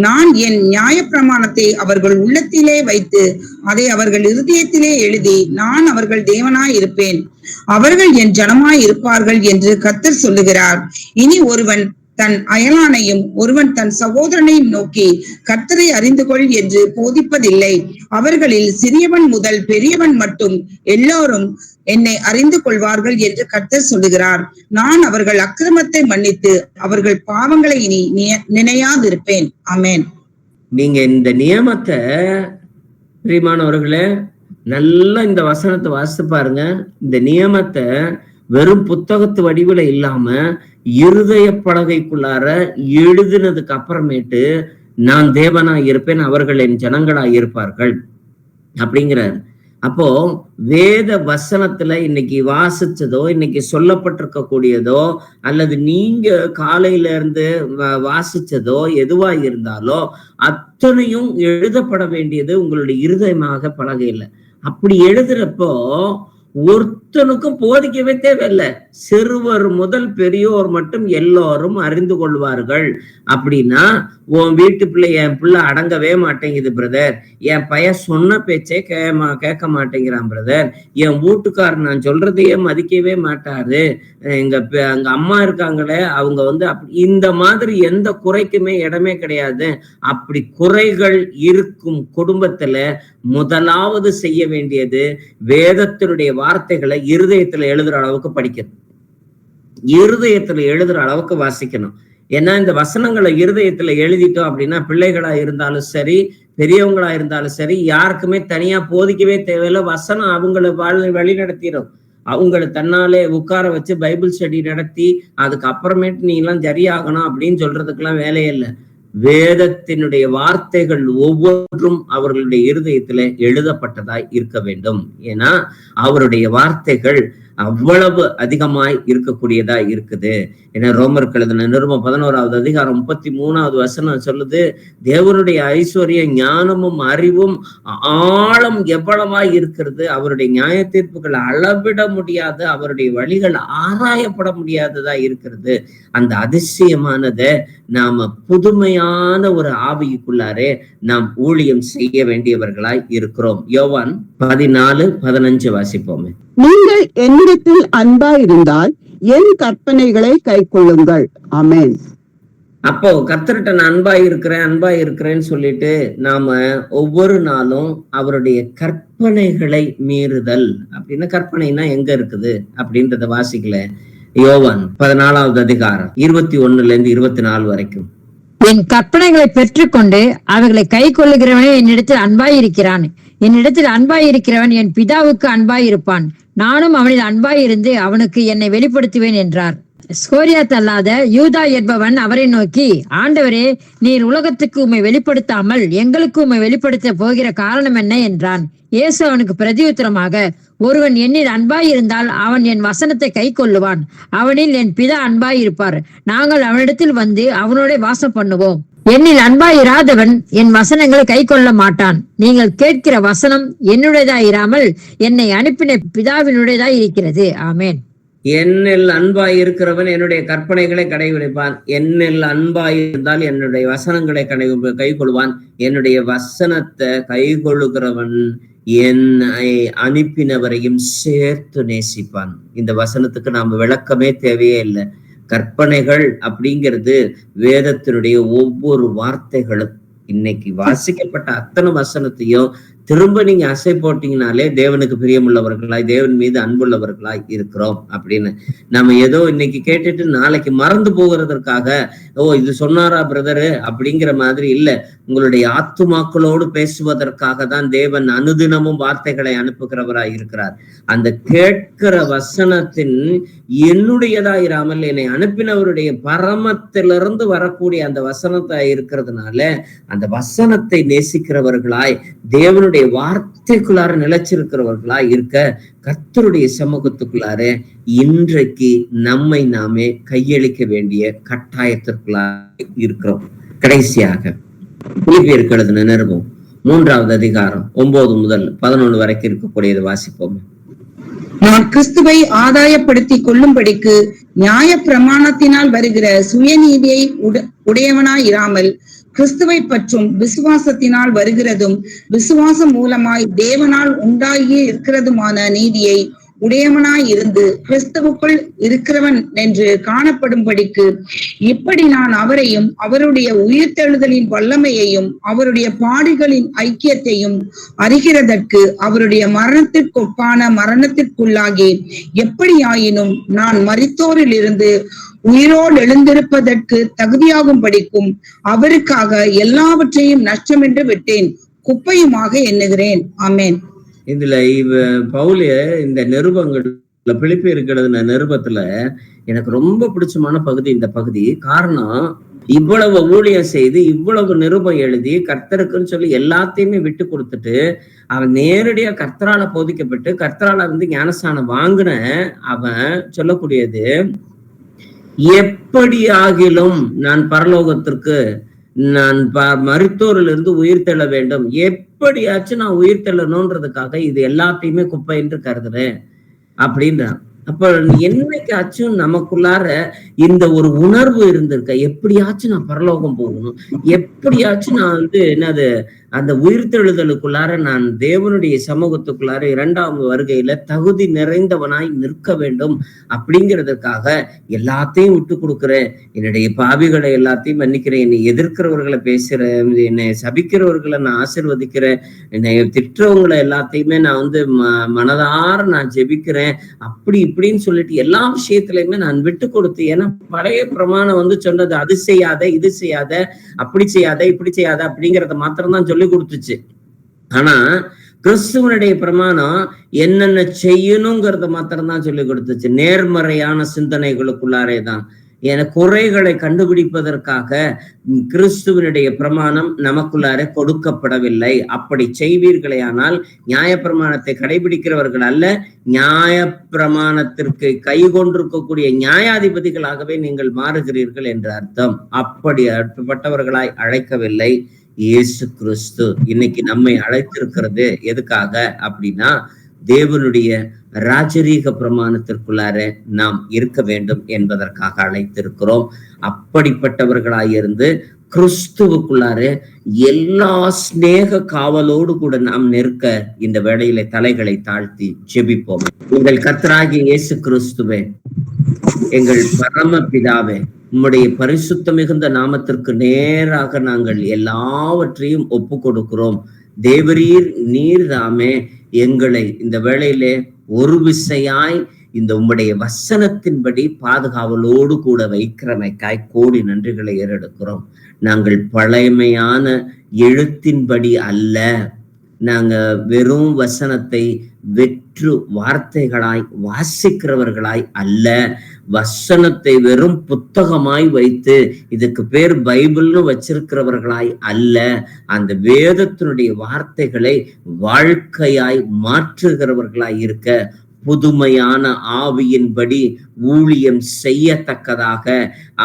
நான் என் நியாய பிரமாணத்தை அவர்கள் உள்ளத்திலே வைத்து அதை அவர்கள் இருதயத்திலே எழுதி நான் அவர்கள் தேவனாய் இருப்பேன், அவர்கள் என் ஜனமாய் இருப்பார்கள் என்று கர்த்தர் சொல்லுகிறார். இனி ஒருவன் தன் அயலானையும் ஒருவன் தன் சகோதரனையும் நோக்கி கர்த்தரை அறிந்து கொள் என்று போதிப்பதில்லை. அவர்களில் சிறியவன் முதல் பெரியவன் மட்டும் எல்லோரும் என்னை அறிந்து கொள்வார்கள் என்று கர்த்தர் சொல்லுகிறார். நான் அவர்கள் அக்கிரமத்தை மன்னித்து அவர்கள் பாவங்களை இனி நினையாதிருப்பேன். ஆமென். நீங்க இந்த நியமத்தை பிரியமானவர்களே நல்லா இந்த வசனத்தை வாசித்து பாருங்க. இந்த நியமத்தை வெறும் புத்தகத்து வடிவுல இல்லாம இருதய பலகைக்குள்ளார எழுதினதுக்கு அப்புறமேட்டு நான் தேவனா இருப்பேன், அவர்கள் என் ஜனங்களா இருப்பார்கள் அப்படிங்கிறார். அப்போ வேத வசனத்துல இன்னைக்கு வாசிச்சதோ இன்னைக்கு சொல்லப்பட்டிருக்க கூடியதோ அல்லது நீங்க காலையில இருந்து வாசிச்சதோ எதுவா இருந்தாலோ அத்தனையும் எழுதப்பட வேண்டியது உங்களுடைய இருதயமாக பலகையில. அப்படி எழுதுறப்போ ஒருத்தர் ஒருத்தனுக்கும் போதிக்கவே தேவையில்லை. சிறுவர் முதல் பெரியோர் மட்டும் எல்லோரும் அறிந்து கொள்வார்கள். அப்படின்னா உன் வீட்டு பிள்ளை என் பிள்ளை அடங்கவே மாட்டேங்குது பிரதர், என் பையன் சொன்ன பேச்சே கேட்க மாட்டேங்கிறான் பிரதர், என் வீட்டுக்காரர் நான் சொல்றதையே மதிக்கவே மாட்டாரு, அங்க அம்மா இருக்காங்களே அவங்க இந்த மாதிரி எந்த குறைக்குமே இடமே கிடையாது. அப்படி குறைகள் இருக்கும் குடும்பத்துல முதலாவது செய்ய வேண்டியது வேதத்தினுடைய வார்த்தைகளை இருதயத்துல எழுதுற அளவுக்கு படிக்கணும், இருதயத்துல எழுதுற அளவுக்கு வாசிக்கணும். ஏன்னா இந்த வசனங்களை இருதயத்துல எழுதிட்டோம் அப்படின்னா பிள்ளைகளா இருந்தாலும் சரி, பெரியவங்களா இருந்தாலும் சரி, யாருக்குமே தனியா போதிக்கவே தேவையில்லை. வசனம் அவங்களை வழி நடத்திடும். அவங்களை தன்னாலே உட்கார வச்சு பைபிள் ஸ்டடி நடத்தி அதுக்கப்புறமேட்டு நீ எல்லாம் சரியாகணும் அப்படின்னு சொல்றதுக்கெல்லாம் வேலையே இல்லை. வேதத்தினுடைய வார்த்தைகள் ஒவ்வொன்றும் அவர்களுடைய இருதயத்துல எழுதப்பட்டதாய் இருக்க வேண்டும். ஏன்னா அவருடைய வார்த்தைகள் அவ்வளவு அதிகமாய் இருக்கக்கூடியதா இருக்குது. ஏன்னா ரோமருக்கு எழுதின நிருபம் 11வது அதிகாரம் 33வது வசனம் சொல்லுது, தேவனுடைய ஐஸ்வர்ய ஞானமும் அறிவும் ஆழம் எவ்வளவாய் இருக்கிறது, அவருடைய நியாய தீர்ப்புகள் அளவிட முடியாது, அவருடைய வழிகள் ஆராயப்பட முடியாததா இருக்கிறது. அந்த அதிசயமானத நாம புதுமையான ஒரு ஆவிக்குள்ளாரே நாம் ஊழியம் செய்ய வேண்டியவர்களாய் இருக்கிறோம். யோவான் 14:15 வாசிப்போமே. நீங்கள் என்னிடத்தில் அன்பாயிருந்தால் என் கற்பனைகளை கைக்கொள்ளுங்கள். ஆமென். அப்போ கர்த்தர்கிட்ட நான் அன்பாய் இருக்கிறேன்னு சொல்லிட்டு நாம ஒவ்வொரு நாளும் அவருடைய கற்பனைகளை மீறுதல். அப்படின்னா கற்பனைனா எங்க இருக்குது அப்படின்றத வாசிக்கல. யோவான் 14வது அதிகாரம் 21-24 வரைக்கும். என் கற்பனைகளை பெற்றுக்கொண்டு அவைகளை கை கொள்ளுகிறவனே என்னிடத்தில் அன்பாயிருக்கிறான், என்னிடத்தில் அன்பாயிருக்கிறவன் என் பிதாவுக்கு அன்பாயிருப்பான், நானும் அவனில் அன்பாயிருந்து அவனுக்கு என்னை வெளிப்படுத்துவேன் என்றார். ஸ்கோரியாத் அல்லாத யூதா என்பவன் அவரை நோக்கி, ஆண்டவரே, நீர் உலகத்துக்கு உம்மை வெளிப்படுத்தாமல் எங்களுக்கு உம்மை வெளிப்படுத்த போகிற காரணம் என்ன என்றான். இயேசு அவனுக்கு பிரதியுத்தரமாக, ஒருவன் என்னில் அன்பாயிருந்தால் அவன் என் வசனத்தை கை கொள்ளுவான், அவனில் என் பிதா அன்பாயிருப்பார், நாங்கள் அவனிடத்தில் வந்து அவனோட வாசம் பண்ணுவோம். என்னில் அன்பாயிராதவன் என் வசனங்களை கை கொள்ள மாட்டான். நீங்கள் கேட்கிற வசனம் என்னுடையதாயிராமல் என்னை அனுப்பின பிதாவினுடையதாய் இருக்கிறது. ஆமேன். என்னில் அன்பாய் இருக்கிறவன் என்னுடைய கற்பனைகளை கடைபிடிப்பான், என்னில் அன்பாய் இருந்தால் என்னுடைய வசனங்களை கை கொள்வான், என்னுடைய வசனத்தை கை கொள்ளுகிறவன் என்னை அனுப்பினவரையும் சேர்த்து நேசிப்பான். இந்த வசனத்துக்கு நாம விளக்கமே தேவையே இல்லை. கற்பனைகள் அப்படிங்கிறது வேதத்தினுடைய ஒவ்வொரு வார்த்தைகளும். இன்னைக்கு வாசிக்கப்பட்ட அத்தனை வசனத்தையும் திரும்ப நீங்க அசை போட்டீங்கனாலே தேவனுக்கு பிரியமுள்ளவர்களாய், தேவன் மீது அன்புள்ளவர்களாய் இருக்கிறோம் அப்படின்னு. நம்ம ஏதோ இன்னைக்கு கேட்டுட்டு நாளைக்கு மறந்து போகிறதற்காக, இது சொன்னாரா பிரதரு அப்படிங்கிற மாதிரி இல்லை. உங்களுடைய ஆத்துமாக்களோடு பேசுவதற்காக தான் தேவன் அனுதினமும் வார்த்தைகளை அனுப்புகிறவராய் இருக்கிறார். அந்த கேட்கிற வசனத்தின் என்னுடையதாயிராமல் என்னை அனுப்பினவருடைய பரமத்திலிருந்து வரக்கூடிய அந்த வசனத்தை இருக்கிறதுனால அந்த வசனத்தை நேசிக்கிறவர்களாய், தேவனுடைய வார்த்தைக்குள்ளார நிலைச்சிருக்கிறவர்களாய் இருக்க கர்த்தருடைய சமூகத்துக்குள்ளார இன்றைக்கு நம்மை நாமே கையளிக்க வேண்டிய கட்டாயத்திற்குள்ளாக இருக்கிறோம். கடைசியாக பிலிப்பியருக்கு எழுதின நிருபம் 3வது அதிகாரம் 9-11 வரைக்கும் இருக்கக்கூடியது வாசிப்போம். நான் கிறிஸ்துவை ஆதாயப்படுத்தி கொள்ளும்படிக்கு நியாய பிரமாணத்தினால் வருகிற சுயநீதியை உடையவனாய் இராமல் கிறிஸ்துவை பற்றும் விசுவாசத்தினால் வருகிறதும் விசுவாசம் மூலமாய் தேவனால் உண்டாகி இருக்கிறதுமான நீதியை உடையவனாய் இருந்து கிறிஸ்துவுக்குள் இருக்கிறவன் என்று காணப்படும்படிக்கு இப்படி நான் அவரையும் அவருடைய உயிர்த்தெழுதலின் வல்லமையையும் அவருடைய பாடுகளின் ஐக்கியத்தையும் அறிகிறதற்கு அவருடைய மரணத்திற்கொப்பான மரணத்திற்குள்ளாகி எப்படியாயினும் நான் மரித்தோரில் இருந்து உயிரோடு எழுந்திருப்பதற்கு தகுதியாகும் படிக்கும் அவருக்காக எல்லாவற்றையும் நஷ்டம் என்று விட்டேன், குப்பையுமாக எண்ணுகிறேன். ஆமேன். இதுல பவுல் இந்த நிருபங்கள்ல பிலிப்பியருக்கு எழுதின நிருபத்துல எனக்கு ரொம்ப பிடிச்சமான பகுதி இந்த பகுதி. காரணம், இவ்வளவு ஊழியம் செய்து இவ்வளவு நிருபம் எழுதி கர்த்தருக்குன்னு சொல்லி எல்லாத்தையுமே விட்டு கொடுத்துட்டு அவன் நேரடியா கர்த்தரால போதிக்கப்பட்டு கர்த்தரால ஞானஸ்தானம் வாங்கின அவன் சொல்லக்கூடியது, எப்படி ஆகிலும் நான் பரலோகத்திற்கு நான் மருத்துவரில் இருந்து உயிர் தெள்ள வேண்டும், எப்படியாச்சும் நான் உயிர் தெள்ளணும்ன்றதுக்காக இது எல்லாத்தையுமே குப்பை என்று கருதுறேன். அப்படின்றான். அப்ப என்னைக்காச்சும் நமக்குள்ளார இந்த ஒரு உணர்வு இருந்திருக்க, எப்படியாச்சும் நான் பரலோகம் போகணும், எப்படியாச்சும் நான் என்னது அந்த உயிர்த்தெழுதலுக்குள்ளார நான் தேவனுடைய சமூகத்துக்குள்ளார 2ஆம் வருகையில தகுதி நிறைந்தவனாய் நிற்க வேண்டும் அப்படிங்கிறதுக்காக எல்லாத்தையும் விட்டு கொடுக்குறேன், என்னுடைய பாவிகளை எல்லாத்தையும் மன்னிக்கிறேன், என்னை எதிர்க்கிறவர்களை பேசுறேன், என்னை சபிக்கிறவர்களை நான் ஆசீர்வதிக்கிறேன், என்னை திட்டுறவங்களை எல்லாத்தையுமே நான் மனதார நான் ஜெபிக்கிறேன், அப்படி இப்படின்னு சொல்லிட்டு எல்லா விஷயத்திலயுமே நான் விட்டு கொடுத்து, ஏன்னா பழைய பிரமாணம் சொன்னது அது செய்யாத, இது செய்யாத, அப்படி செய்யாத, இப்படி செய்யாத அப்படிங்கிறத மாத்திரம்தான் சொல்லி கொடுத்துச்சு. ஆனா கிறிஸ்துவனுடைய பிரமாணம் என்னென்ன செய்யணுங்கிறத மாத்திரம்தான் சொல்லி கொடுத்துச்சு. நேர்மறையான சிந்தனைகளுக்குள்ளாரேதான். என குறைகளை கண்டுபிடிப்பதற்காக கிறிஸ்துவனுடைய பிரமாணம் நமக்குள்ளார கொடுக்கப்படவில்லை. அப்படி செய்வீர்களே ஆனால் நியாயப்பிரமாணத்தை கடைபிடிக்கிறவர்கள் அல்ல, நியாயப்பிரமாணத்திற்கு கை கொண்டிருக்கக்கூடிய நியாயாதிபதிகளாகவே நீங்கள் மாறுகிறீர்கள் என்ற அர்த்தம். அப்படிப்பட்டவர்களாய் அழைக்கவில்லை இயேசு கிறிஸ்து. இன்னைக்கு நம்மை அழைத்திருக்கிறது எதுக்காக அப்படின்னா, தேவனுடைய ராஜரீக பிரமாணத்திற்குள்ளார நாம் இருக்க வேண்டும் என்பதற்காக அழைத்திருக்கிறோம். அப்படிப்பட்டவர்களாயிருந்து கிறிஸ்துவுக்குள்ளார எல்லா ஸ்நேக காவலோடு கூட நாம் நிற்க இந்த வேளையில தலைகளை தாழ்த்தி ஜெபிப்போம். எங்கள் கர்த்தராகிய இயேசு கிறிஸ்துவே, எங்கள் பரம பிதாவே, உம்முடைய பரிசுத்த மிகுந்த நாமத்திற்கு நேராக நாங்கள் எல்லாவற்றையும் ஒப்பு கொடுக்கிறோம். தேவரீர் நீர் தாமே எங்களை இந்த வேளையிலே ஒரு விசையாய் இந்த உம்முடைய வசனத்தின்படி பாதுகாவலோடு கூட வைக்கிறமைக்காய் கோடி நன்றிகளை ஏறெடுக்கிறோம். நாங்கள் பழைமையான எழுத்தின்படி அல்ல, நாங்க வெறும் வசனத்தை வெற்று வார்த்தைகளாய் வாசிக்கிறவர்களாய் அல்ல, வசனத்தை வெறும் புத்தகமாய் வைத்து இதுக்கு பேர் பைபிள்னு வச்சிருக்கிறவர்களாய் அல்ல, அந்த வேதத்தினுடைய வார்த்தைகளை வாழ்க்கையாய் மாற்றுகிறவர்களாய் இருக்க, புதுமையான ஆவியின்படி ஊழியம் செய்யத்தக்கதாக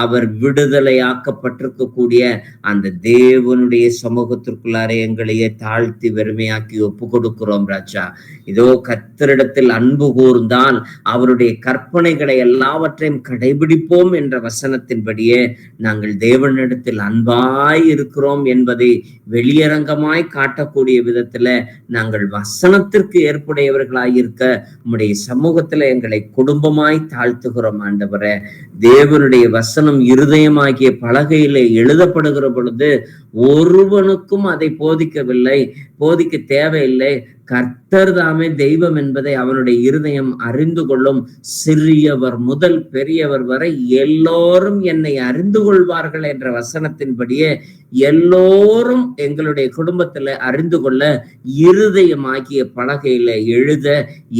அவர் விடுதலையாக்கப்பட்டிருக்கக்கூடிய அந்த தேவனுடைய சமூகத்திற்குள்ளாரே எங்களையே தாழ்த்தி வெறுமையாக்கி ஒப்பு கொடுக்கிறோம் ராஜா. இதோ கர்த்தரிடத்தில் அன்பு கூர்ந்தால் அவருடைய கற்பனைகளை எல்லாவற்றையும் கடைபிடிப்போம் என்ற வசனத்தின்படியே நாங்கள் தேவனிடத்தில் அன்பாய் இருக்கிறோம் என்பதை வெளியரங்கமாய் காட்டக்கூடிய விதத்துல நாங்கள் வசனத்திற்கு ஏற்புடையவர்களாய் இருக்க உம்முடைய சமூகத்துல எங்களை குடும்பமாய் தாழ்த்துகிறோம் ஆண்டவரே. தேவனுடைய வசனம் இருதயமாகிய பலகையிலே எழுதப்படுகிற பொழுது ஒருவனுக்கும் அதை போதிக்க தேவையில்லை. கர்த்தர் தாமே தெய்வம் என்பதை அவனுடைய இருதயம் அறிந்து கொள்ளும். சிறியவர் முதல் பெரியவர் வரை எல்லோரும் என்னை அறிந்து கொள்வார்கள் என்ற வசனத்தின்படியே எல்லோரும் எங்களுடைய குடும்பத்துல அறிந்து கொள்ள இருதயமாகிய பலகையில எழுத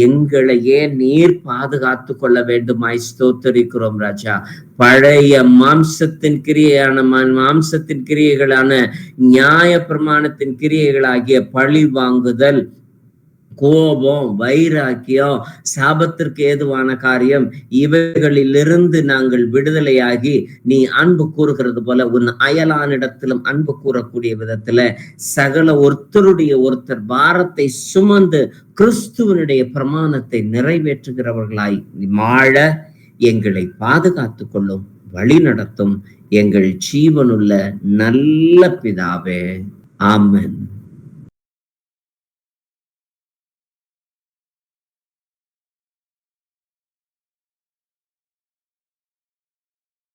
எங்களையே நீர் பாதுகாத்து கொள்ள வேண்டுமாய் ஸ்தோத்தரிக்கிறோம் ராஜா. பழைய மாம்சத்தின் கிரியைகளான நியாய பிரமாணத்தின் கிரியைகளாகிய பழி வாங்குதல், கோபம், வைராக்கியம், சாபத்திற்கு ஏதுவான காரியம், இவைகளிலிருந்து நாங்கள் விடுதலையாகி நீ அன்பு கூறுகிறது போல உன் அயலானிடத்திலும் அன்பு கூறக்கூடிய விதத்துல சகல ஒருத்தருடைய ஒருத்தர் பாரத்தை சுமந்து கிறிஸ்துவனுடைய பிரமாணத்தை நிறைவேற்றுகிறவர்களாய் வாழ எங்களை பாதுகாத்து கொள்ளும், வழி நடத்தும் எங்கள் ஜீவனுள்ள நல்ல பிதாவே. ஆமென்.